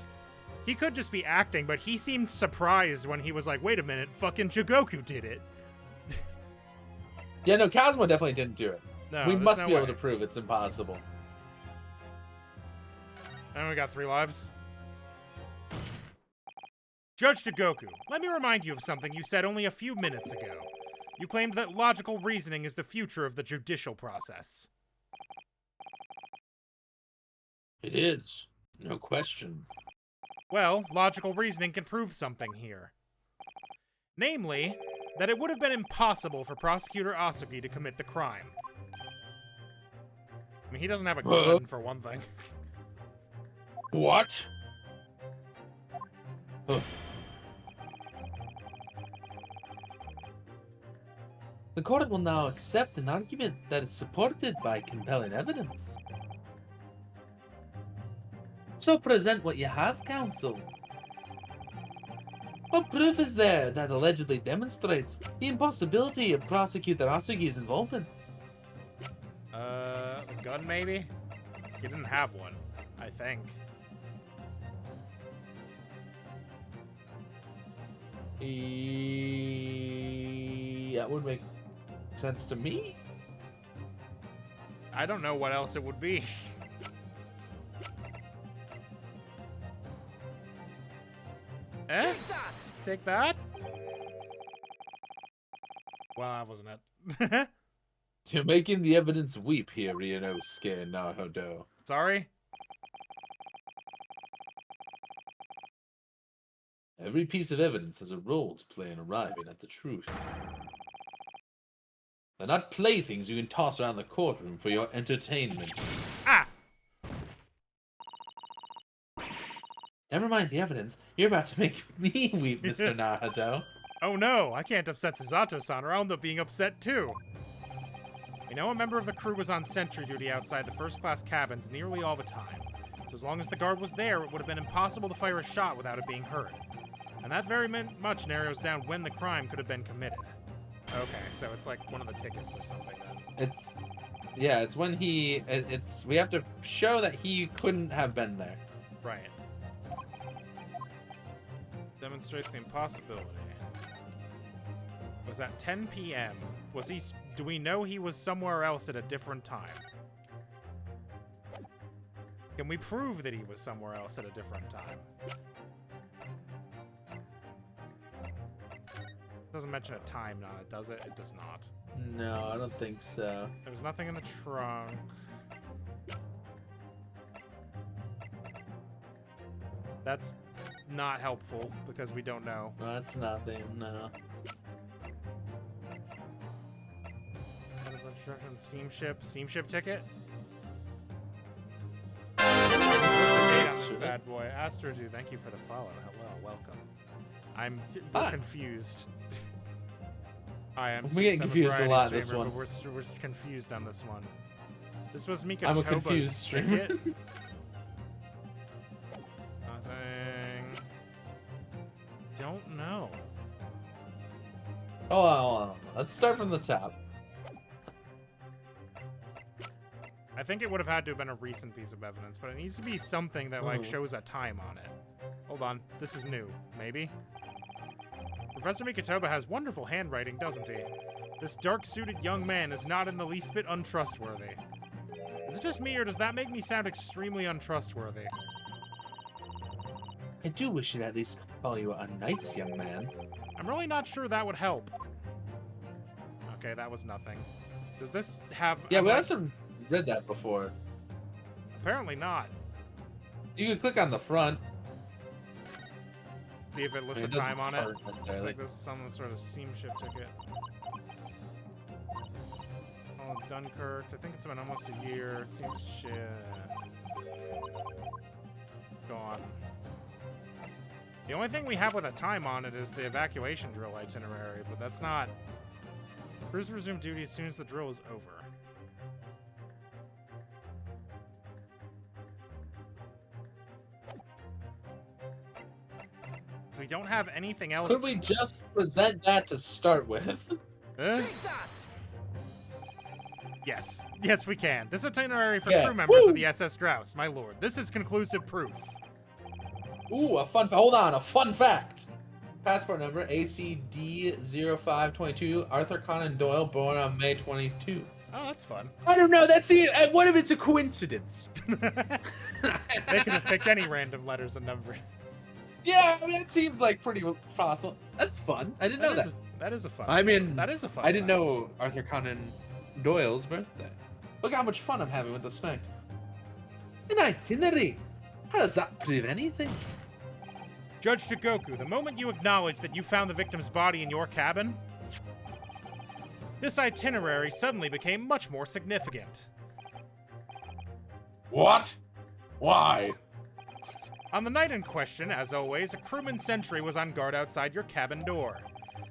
Speaker 2: He could just be acting, but he seemed surprised when he was like, wait a minute, fucking Jigoku did it.
Speaker 1: Yeah, no, Kazuma definitely didn't do it.
Speaker 2: No,
Speaker 1: We
Speaker 2: there's
Speaker 1: must
Speaker 2: no
Speaker 1: be able
Speaker 2: way.
Speaker 1: to prove it's impossible.
Speaker 2: And we got 3 lives. Judge Jigoku, let me remind you of something you said only a few minutes ago. You claimed that logical reasoning is the future of the judicial process.
Speaker 3: It is. No question.
Speaker 2: Well, logical reasoning can prove something here. Namely, that it would have been impossible for Prosecutor Asugi to commit the crime. I mean, he doesn't have a gun, for one thing.
Speaker 3: What? Huh.
Speaker 1: The court will now accept an argument that is supported by compelling evidence. So present what you have, counsel. What proof is there that allegedly demonstrates the impossibility of Prosecutor Asugi's involvement?
Speaker 2: A gun, maybe? He didn't have one, I think.
Speaker 1: That would make sense to me.
Speaker 2: I don't know what else it would be. Eh?
Speaker 4: Take that!
Speaker 2: Take that? Well, that wasn't it.
Speaker 1: You're making the evidence weep here, Ryunosuke Naruto.
Speaker 2: Sorry?
Speaker 1: Every piece of evidence has a role to play in arriving at the truth. They're not playthings you can toss around the courtroom for your entertainment.
Speaker 2: Ah!
Speaker 1: Never mind the evidence. You're about to make me weep, Mr. Naruto.
Speaker 2: Oh no, I can't upset Susato-san or I'll end up being upset too. You know, a member of the crew was on sentry duty outside the first-class cabins nearly all the time. So as long as the guard was there, it would have been impossible to fire a shot without it being heard. And that very much narrows down when the crime could have been committed. Okay, so it's like one of the tickets or something then.
Speaker 1: It's when we have to show that he couldn't have been there.
Speaker 2: Right. Demonstrates the impossibility. Was at 10 p.m. Do we know he was somewhere else at a different time? Can we prove that he was somewhere else at a different time? Doesn't mention a time on it, does it? It does not.
Speaker 1: No, I don't think so.
Speaker 2: There was nothing in the trunk. That's not helpful because we don't know.
Speaker 1: No, that's nothing, no.
Speaker 2: Steamship ticket? What's the date on this bad boy? Astrodu, thank you for the follow. Hello, welcome. We're confused. I am.
Speaker 1: We get confused a lot this one.
Speaker 2: But we're confused on this one. This was Mika
Speaker 1: I'm a
Speaker 2: Choba's
Speaker 1: confused streamer.
Speaker 2: ticket. Nothing. Don't know.
Speaker 1: Oh, hold on. Let's start from the top.
Speaker 2: I think it would have had to have been a recent piece of evidence, but it needs to be something that like shows a time on it. Hold on, this is new. Maybe? Professor Mikatoba has wonderful handwriting, doesn't he? This dark-suited young man is not in the least bit untrustworthy. Is it just me, or does that make me sound extremely untrustworthy?
Speaker 1: I do wish you'd at least call you a nice young man.
Speaker 2: I'm really not sure that would help. Okay, that was nothing. Does this have...
Speaker 1: Yeah, we also read that before.
Speaker 2: Apparently not.
Speaker 1: You can click on the front.
Speaker 2: See if it lists
Speaker 1: I
Speaker 2: a
Speaker 1: mean,
Speaker 2: time on it.
Speaker 1: necessarily.
Speaker 2: Looks like this is some sort of steamship ticket. Oh, Dunkirk. I think it's been almost a year. It seems shit. Gone. The only thing we have with a time on it is the evacuation drill itinerary, but that's not... Crews resume duty as soon as the drill is over. So we don't have anything else.
Speaker 1: Could we just present that to start with?
Speaker 2: Eh?
Speaker 4: Take that!
Speaker 2: Yes. Yes, we can. This itinerary for
Speaker 1: Yeah.
Speaker 2: crew members
Speaker 1: Woo!
Speaker 2: of the SS Grouse, my lord. This is conclusive proof.
Speaker 1: Ooh, hold on, a fun fact. Passport number ACD0522, Arthur Conan Doyle, born on May 22.
Speaker 2: Oh, that's fun.
Speaker 1: I don't know, what if it's a coincidence?
Speaker 2: They could have picked any random letters and numbers.
Speaker 1: Yeah, I mean, that seems like pretty possible. That's fun. I didn't know that.
Speaker 2: That is a fun.
Speaker 1: I mean,
Speaker 2: that is a fun.
Speaker 1: I didn't
Speaker 2: fact.
Speaker 1: know Arthur Conan Doyle's birthday. Look how much fun I'm having with this fact. An itinerary? How does that prove anything?
Speaker 2: Judge Jigoku, the moment you acknowledge that you found the victim's body in your cabin, this itinerary suddenly became much more significant.
Speaker 3: What? Why?
Speaker 2: On the night in question, as always, a crewman sentry was on guard outside your cabin door.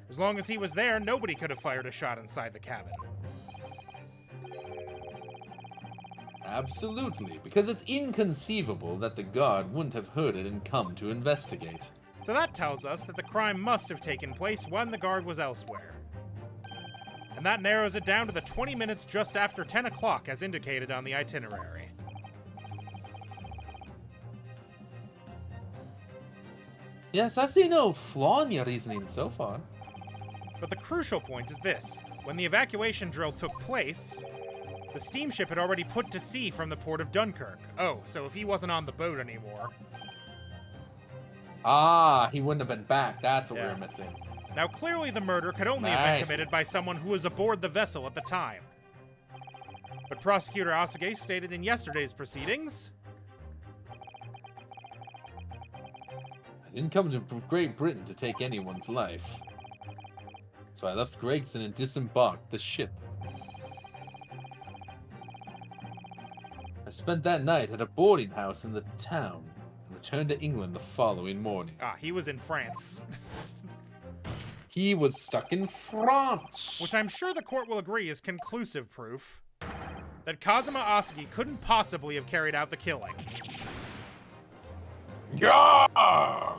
Speaker 2: As long as he was there, nobody could have fired a shot inside the cabin.
Speaker 1: Absolutely, because it's inconceivable that the guard wouldn't have heard it and come to investigate.
Speaker 2: So that tells us that the crime must have taken place when the guard was elsewhere. And that narrows it down to the 20 minutes just after 10 o'clock as indicated on the itinerary.
Speaker 1: Yes, I see no flaw in your reasoning so far.
Speaker 2: But the crucial point is this. When the evacuation drill took place, the steamship had already put to sea from the port of Dunkirk. Oh, so if he wasn't on the boat anymore...
Speaker 1: Ah, he wouldn't have been back. That's what we
Speaker 2: Yeah.
Speaker 1: were missing.
Speaker 2: Now, clearly the murder could only have been
Speaker 1: Nice.
Speaker 2: committed by someone who was aboard the vessel at the time. But Prosecutor Asage stated in yesterday's proceedings...
Speaker 1: I didn't come to Great Britain to take anyone's life. So I left Gregson and disembarked the ship. I spent that night at a boarding house in the town and returned to England the following morning.
Speaker 2: Ah, he was in France.
Speaker 1: He was stuck in France.
Speaker 2: Which I'm sure the court will agree is conclusive proof that Kazuma Asagi couldn't possibly have carried out the killing.
Speaker 3: Yeah!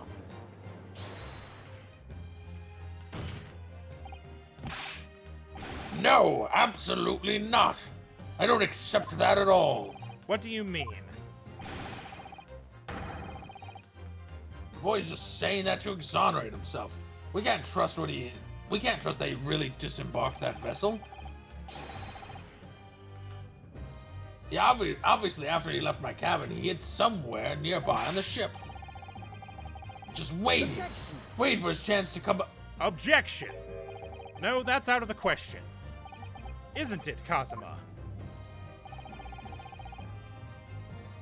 Speaker 3: No, absolutely not. I don't accept that at all.
Speaker 2: What do you mean?
Speaker 3: The boy's just saying that to exonerate himself. We can't trust that he really disembarked that vessel. Yeah, obviously after he left my cabin, he hid somewhere nearby on the ship. Just waiting for his chance to come.
Speaker 2: Objection! No, that's out of the question. Isn't it, Kazuma?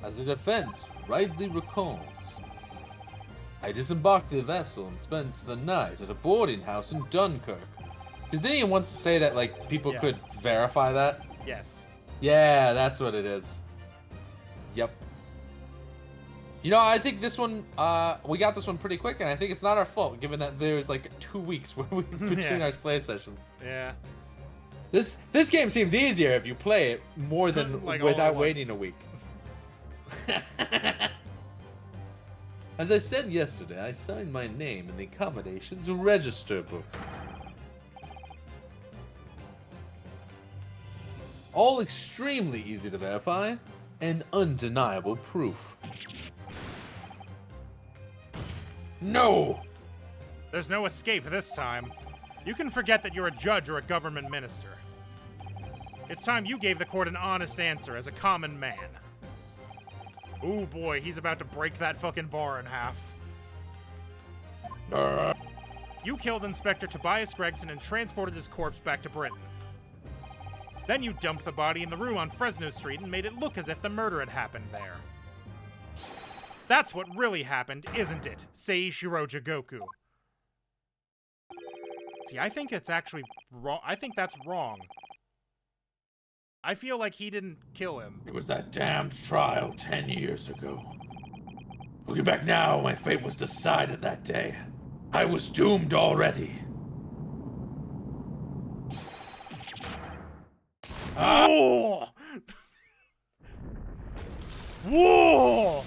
Speaker 1: As the defense rightly recalls, I disembarked the vessel and spent the night at a boarding house in Dunkirk. Because didn't he once say that, like, people
Speaker 2: Yeah.
Speaker 1: could verify that?
Speaker 2: Yes.
Speaker 1: Yeah, that's what it is. Yep. You know, I think this one, we got this one pretty quick, and I think it's not our fault, given that there's like 2 weeks between
Speaker 2: Yeah.
Speaker 1: our play sessions.
Speaker 2: Yeah.
Speaker 1: This game seems easier if you play it more than
Speaker 2: Like all at
Speaker 1: without
Speaker 2: once.
Speaker 1: waiting a week. As I said yesterday, I signed my name in the accommodations register book. All extremely easy to verify, and undeniable proof.
Speaker 3: No!
Speaker 2: There's no escape this time. You can forget that you're a judge or a government minister. It's time you gave the court an honest answer as a common man. Ooh boy, he's about to break that fucking bar in half. You killed Inspector Tobias Gregson and transported his corpse back to Britain. Then you dumped the body in the room on Fresno Street and made it look as if the murder had happened there. That's what really happened, isn't it, Seishiro Jigoku? See, I think it's actually wrong. I think that's wrong. I feel like he didn't kill him.
Speaker 3: It was that damned trial 10 years ago. Looking back now, my fate was decided that day. I was doomed already.
Speaker 2: Whoa! Whoa!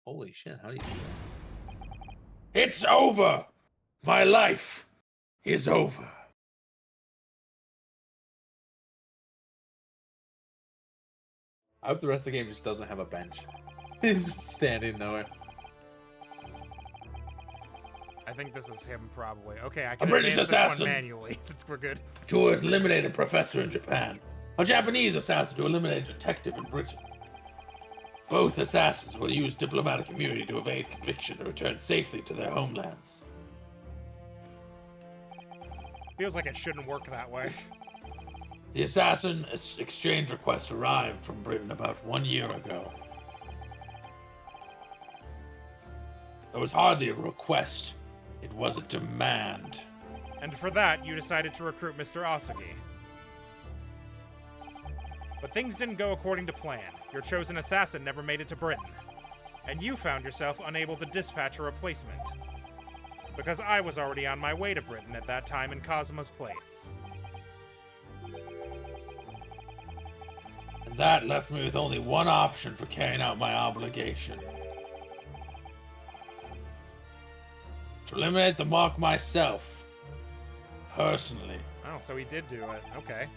Speaker 1: Holy shit, how do you do that?
Speaker 3: It's over! My life is over.
Speaker 1: I hope the rest of the game just doesn't have a bench. He's just standing nowhere.
Speaker 2: I think this is him, probably. Okay, I can
Speaker 3: British
Speaker 2: advance this
Speaker 3: assassin.
Speaker 2: one manually. We're good.
Speaker 3: To eliminate a professor in Japan. A Japanese assassin to eliminate a detective in Britain. Both assassins will use diplomatic immunity to evade conviction and return safely to their homelands.
Speaker 2: Feels like it shouldn't work that way.
Speaker 3: The assassin exchange request arrived from Britain about 1 year ago. It was hardly a request. It was a demand.
Speaker 2: And for that, you decided to recruit Mr. Asugi. But things didn't go according to plan. Your chosen assassin never made it to Britain. And you found yourself unable to dispatch a replacement. Because I was already on my way to Britain at that time in Kazuma's place.
Speaker 3: And that left me with only one option for carrying out my obligation. To eliminate the mark myself. Personally.
Speaker 2: Oh, so he did do it. Okay.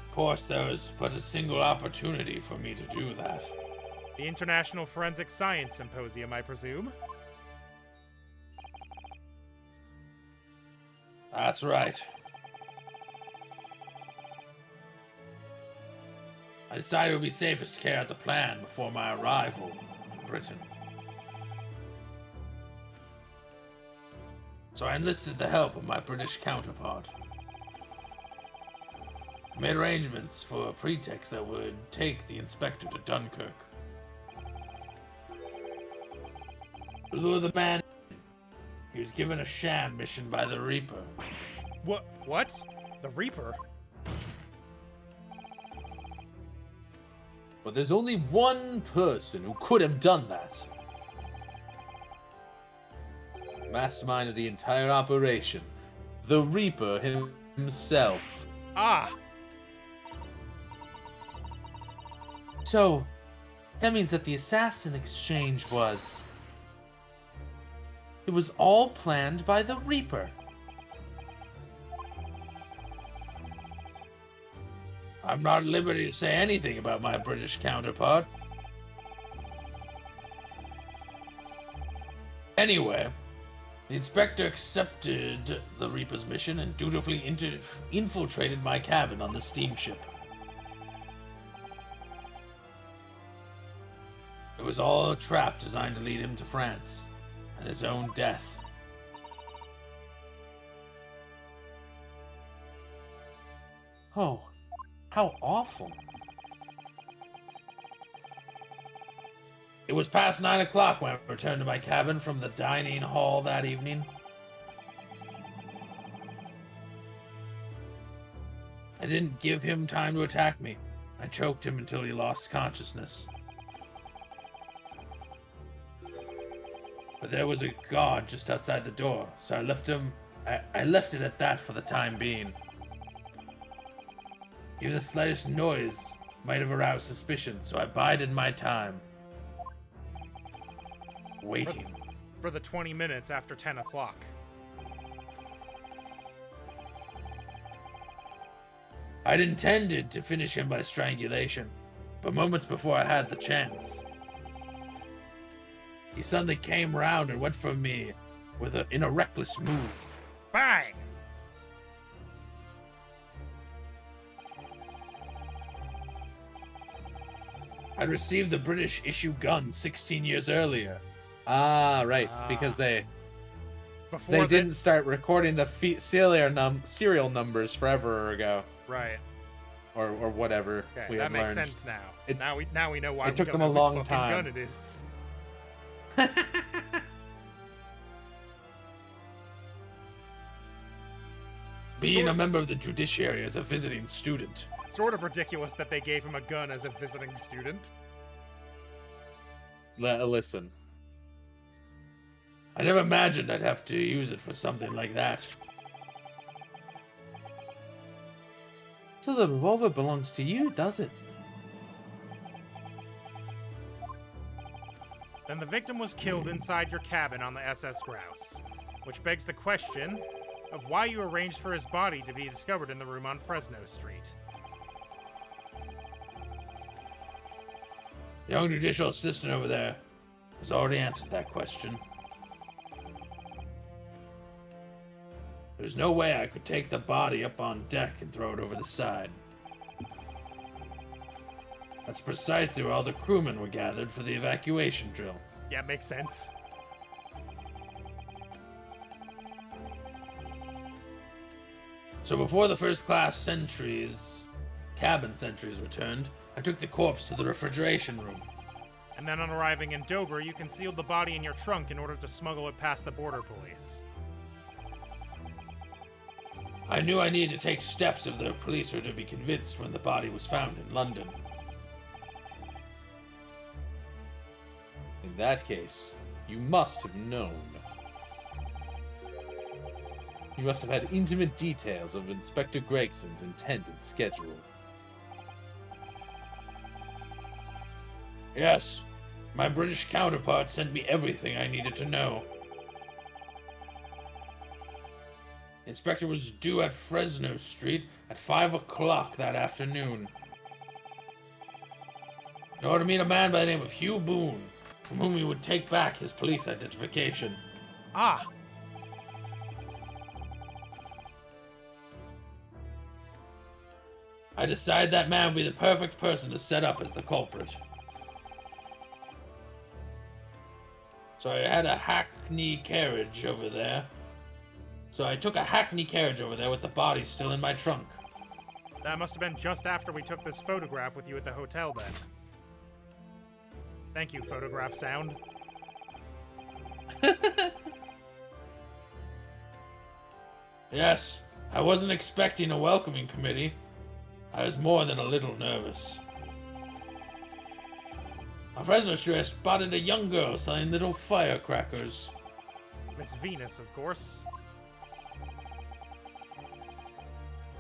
Speaker 3: Of course, there was but a single opportunity for me to do that.
Speaker 2: The International Forensic Science Symposium, I presume?
Speaker 3: That's right. I decided it would be safest to carry out the plan before my arrival in Britain. So I enlisted the help of my British counterpart. I made arrangements for a pretext that would take the inspector to Dunkirk. To lure the man in, he was given a sham mission by the Reaper.
Speaker 2: What? The Reaper?
Speaker 1: But there's only one person who could have done that. Mastermind of the entire operation. The Reaper himself.
Speaker 2: Ah!
Speaker 1: So, that means that the assassin exchange was... It was all planned by the Reaper.
Speaker 3: I'm not at liberty to say anything about my British counterpart. Anyway, the inspector accepted the Reaper's mission and dutifully infiltrated my cabin on the steamship. It was all a trap designed to lead him to France and his own death.
Speaker 1: Oh, how awful.
Speaker 3: It was past 9 o'clock when I returned to my cabin from the dining hall that evening. I didn't give him time to attack me. I choked him until he lost consciousness. But there was a guard just outside the door, so I left it at that for the time being. Even the slightest noise might have aroused suspicion, so I bided my time. Waiting.
Speaker 2: For the 20 minutes after 10 o'clock.
Speaker 3: I'd intended to finish him by strangulation, but moments before I had the chance, he suddenly came round and went for me in a reckless move.
Speaker 2: Bang!
Speaker 3: I'd received the British issue gun 16 years earlier.
Speaker 1: Ah, right. Because they
Speaker 2: Before
Speaker 1: didn't start recording the serial numbers forever ago,
Speaker 2: Right.
Speaker 1: or whatever.
Speaker 2: Okay,
Speaker 1: we
Speaker 2: that
Speaker 1: had
Speaker 2: makes
Speaker 1: learned.
Speaker 2: sense now.
Speaker 1: It-
Speaker 2: now we know why
Speaker 1: it
Speaker 2: we
Speaker 1: took
Speaker 2: don't
Speaker 1: them a
Speaker 2: know
Speaker 1: long
Speaker 2: whose fucking
Speaker 1: time.
Speaker 2: gun it is.
Speaker 3: Being a member of the judiciary as a visiting student.
Speaker 2: Sort of ridiculous that they gave him a gun as a visiting student.
Speaker 1: Listen.
Speaker 3: I never imagined I'd have to use it for something like that.
Speaker 1: So the revolver belongs to you, does it?
Speaker 2: Then the victim was killed inside your cabin on the SS Grouse, which begs the question of why you arranged for his body to be discovered in the room on Fresno Street.
Speaker 3: The young judicial assistant over there has already answered that question. There's no way I could take the body up on deck and throw it over the side. That's precisely where all the crewmen were gathered for the evacuation drill.
Speaker 2: Yeah, makes sense.
Speaker 3: So before the first-class cabin sentries returned, I took the corpse to the refrigeration room.
Speaker 2: And then on arriving in Dover, you concealed the body in your trunk in order to smuggle it past the border police.
Speaker 3: I knew I needed to take steps if the police were to be convinced when the body was found in London.
Speaker 1: In that case, you must have known. You must have had intimate details of Inspector Gregson's intended schedule.
Speaker 3: Yes, my British counterpart sent me everything I needed to know. The inspector was due at Fresno Street at 5 o'clock that afternoon. In order to meet a man by the name of Hugh Boone, from whom he would take back his police identification.
Speaker 2: Ah!
Speaker 3: I decided that man would be the perfect person to set up as the culprit. So I had a hackney carriage over there. So I took a hackney carriage over there with the body still in my trunk.
Speaker 2: That must have been just after we took this photograph with you at the hotel then. Thank you, photograph sound.
Speaker 3: Yes, I wasn't expecting a welcoming committee. I was more than a little nervous. On Fresno Street, I spotted a young girl selling little firecrackers.
Speaker 2: Miss Venus, of course.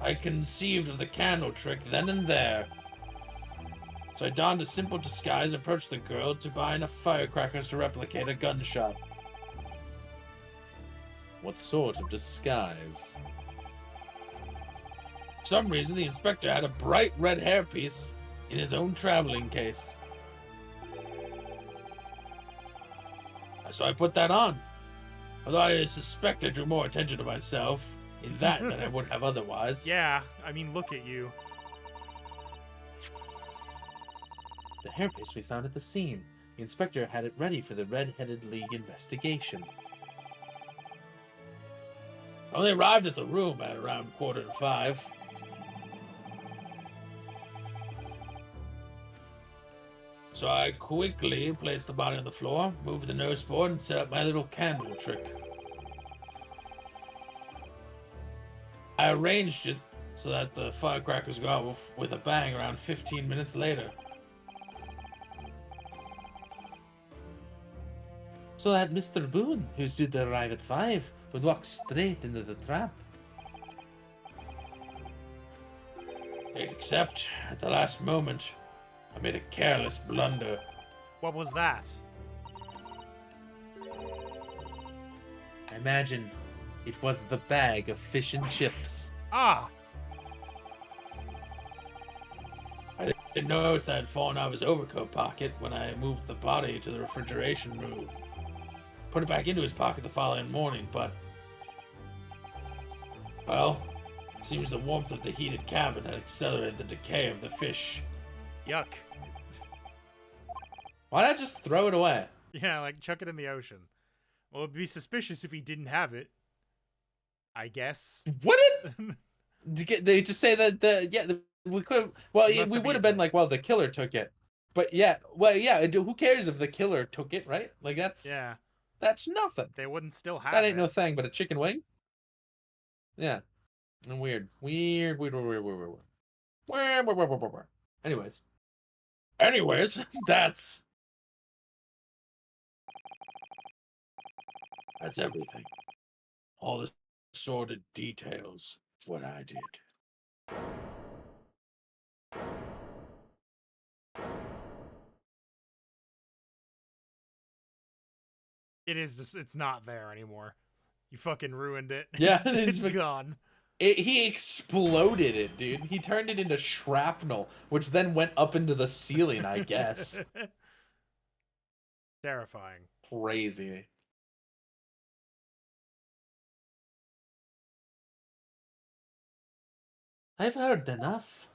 Speaker 3: I conceived of the candle trick then and there. So I donned a simple disguise and approached the girl to buy enough firecrackers to replicate a gunshot.
Speaker 1: What sort of disguise?
Speaker 3: For some reason, the inspector had a bright red hairpiece in his own traveling case. So I put that on. Although I suspect I drew more attention to myself in that than I would have otherwise.
Speaker 2: Yeah, I mean, look at you.
Speaker 1: The hairpiece we found at the scene. The inspector had it ready for the Red-Headed League investigation.
Speaker 3: I only arrived at the room at around 4:45. So I quickly placed the body on the floor, moved the nose board, and set up my little candle trick. I arranged it so that the firecrackers go off with a bang around 15 minutes later.
Speaker 1: So that Mr. Boone, who's due to arrive at 5, would walk straight into the trap.
Speaker 3: Except, at the last moment, I made a careless blunder.
Speaker 2: What was that?
Speaker 1: I imagine it was the bag of fish and chips.
Speaker 2: Ah!
Speaker 3: I didn't notice that it had fallen out of his overcoat pocket when I moved the body to the refrigeration room. Put it back into his pocket the following morning, but... well, seems the warmth of the heated cabin had accelerated the decay of the fish.
Speaker 2: Yuck.
Speaker 1: Why not just throw it away?
Speaker 2: Yeah, like, chuck it in the ocean. Well, it'd be suspicious if he didn't have it. I guess.
Speaker 1: Would it? They just say that we could. Well,
Speaker 2: Must
Speaker 1: we
Speaker 2: have
Speaker 1: would have
Speaker 2: eaten
Speaker 1: been like, well, the killer took it. But yeah, well, yeah. Who cares if the killer took it, right? Like that's nothing.
Speaker 2: They wouldn't still have
Speaker 1: That ain't
Speaker 2: it.
Speaker 1: no thing but a chicken wing. Yeah, and weird.
Speaker 3: Anyways, that's everything. All the sordid details of what I did.
Speaker 2: It is just, it's not there anymore. You fucking ruined it.
Speaker 1: Yeah,
Speaker 2: it's gone.
Speaker 1: He exploded it, dude. He turned it into shrapnel, which then went up into the ceiling, I guess.
Speaker 2: Terrifying.
Speaker 1: Crazy. I've heard enough.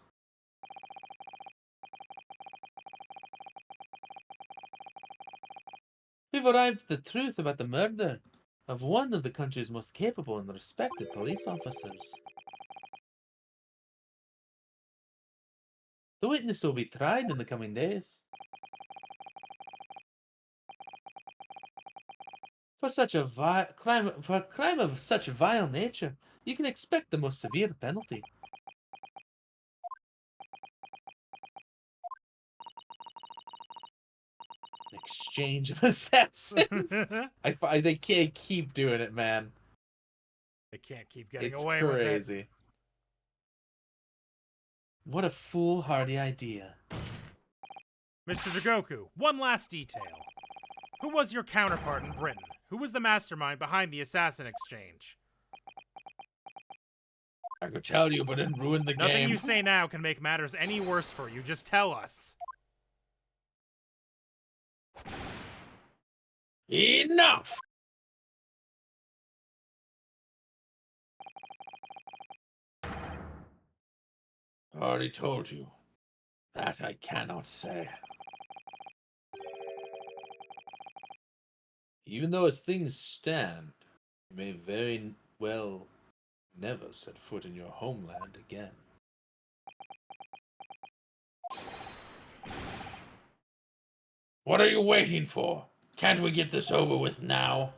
Speaker 1: We've arrived at the truth about the murder of one of the country's most capable and respected police officers. witness will be tried in the coming days. For such a crime of such vile nature, you can expect the most severe penalty. An exchange of assassins. They can't keep doing it, man.
Speaker 2: They can't keep getting
Speaker 1: It's
Speaker 2: away with it.
Speaker 1: crazy. What a foolhardy idea.
Speaker 2: Mr. Jigoku, one last detail. Who was your counterpart in Britain? Who was the mastermind behind the assassin exchange?
Speaker 3: I could tell you, but it'd ruin the
Speaker 2: Nothing
Speaker 3: game.
Speaker 2: you say now can make matters any worse for you. Just tell us.
Speaker 3: Enough! I already told you. That I cannot say.
Speaker 1: Even though as things stand, you may very well never set foot in your homeland again.
Speaker 3: What are you waiting for? Can't we get this over with now?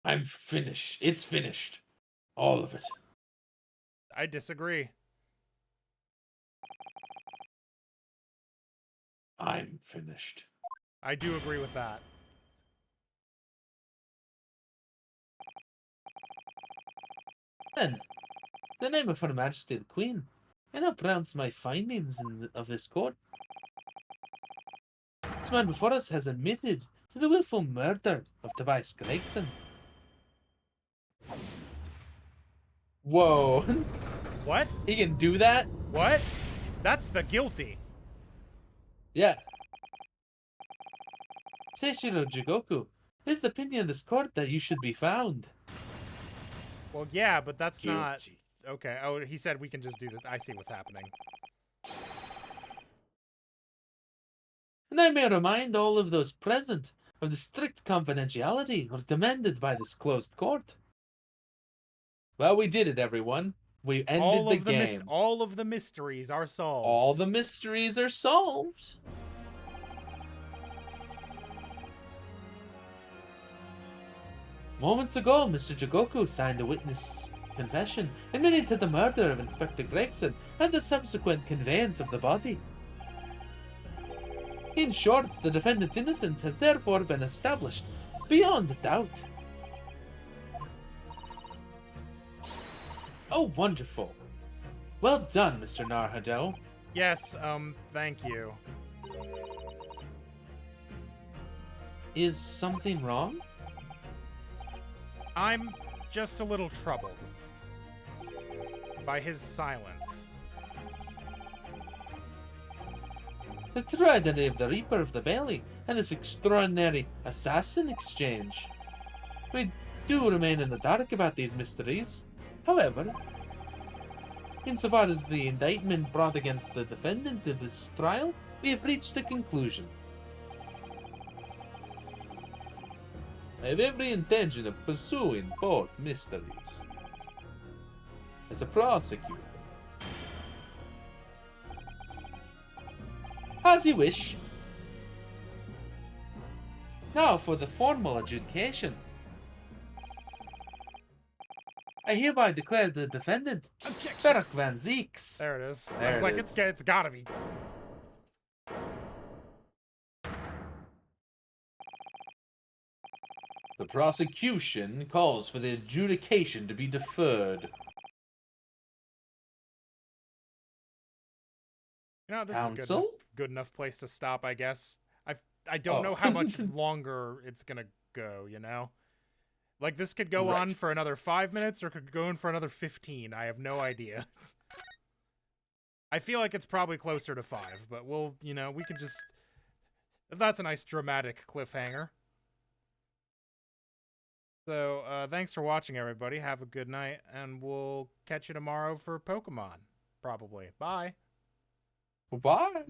Speaker 3: I'm finished. It's finished. All of it.
Speaker 2: I disagree.
Speaker 3: I'm finished.
Speaker 2: I do agree with that.
Speaker 1: Then, in the name of Her Majesty the Queen, I now pronounce my findings of this court. This man before us has admitted to the willful murder of Tobias Gregson. Whoa.
Speaker 2: What?
Speaker 1: He can do that?
Speaker 2: What? That's the guilty.
Speaker 1: Yeah. Seishiro Jigoku, it is the opinion of this court that you should be found.
Speaker 2: Well, yeah, but that's not...
Speaker 3: Guilty.
Speaker 2: Okay, oh, he said we can just do this. I see what's happening.
Speaker 1: And I may remind all of those present of the strict confidentiality demanded by this closed court. Well, we did it, everyone. We ended the game.
Speaker 2: All of the mysteries are solved.
Speaker 1: All the mysteries are solved. Moments ago, Mr. Jigoku signed a witness confession admitting to the murder of Inspector Gregson and the subsequent conveyance of the body. In short, the defendant's innocence has therefore been established beyond doubt. Oh, wonderful. Well done, Mr. Narhado.
Speaker 2: Yes, thank you.
Speaker 1: Is something wrong?
Speaker 2: I'm just a little troubled by his silence.
Speaker 1: The tragedy of the Reaper of the Valley and this extraordinary assassin exchange. We do remain in the dark about these mysteries. However, insofar as the indictment brought against the defendant of this trial, we have reached a conclusion. I have every intention of pursuing both mysteries. As a prosecutor. As you wish. Now for the formal adjudication. I hereby declare the defendant,
Speaker 4: Objection.
Speaker 1: Berk van Zieks.
Speaker 2: There it is.
Speaker 1: There
Speaker 2: I was
Speaker 1: it
Speaker 2: like,
Speaker 1: is.
Speaker 2: it's gotta be.
Speaker 1: The prosecution calls for the adjudication to be deferred.
Speaker 2: You know, this
Speaker 1: Counsel?
Speaker 2: is a good enough place to stop, I guess. I don't know how much longer it's gonna go, you know? Like, this could go on for another 5 minutes or could go on for another 15. I have no idea. I feel like it's probably closer to 5, but we'll, you know, we can just... That's a nice dramatic cliffhanger. So, thanks for watching, everybody. Have a good night, and we'll catch you tomorrow for Pokemon. Probably. Bye.
Speaker 1: Bye.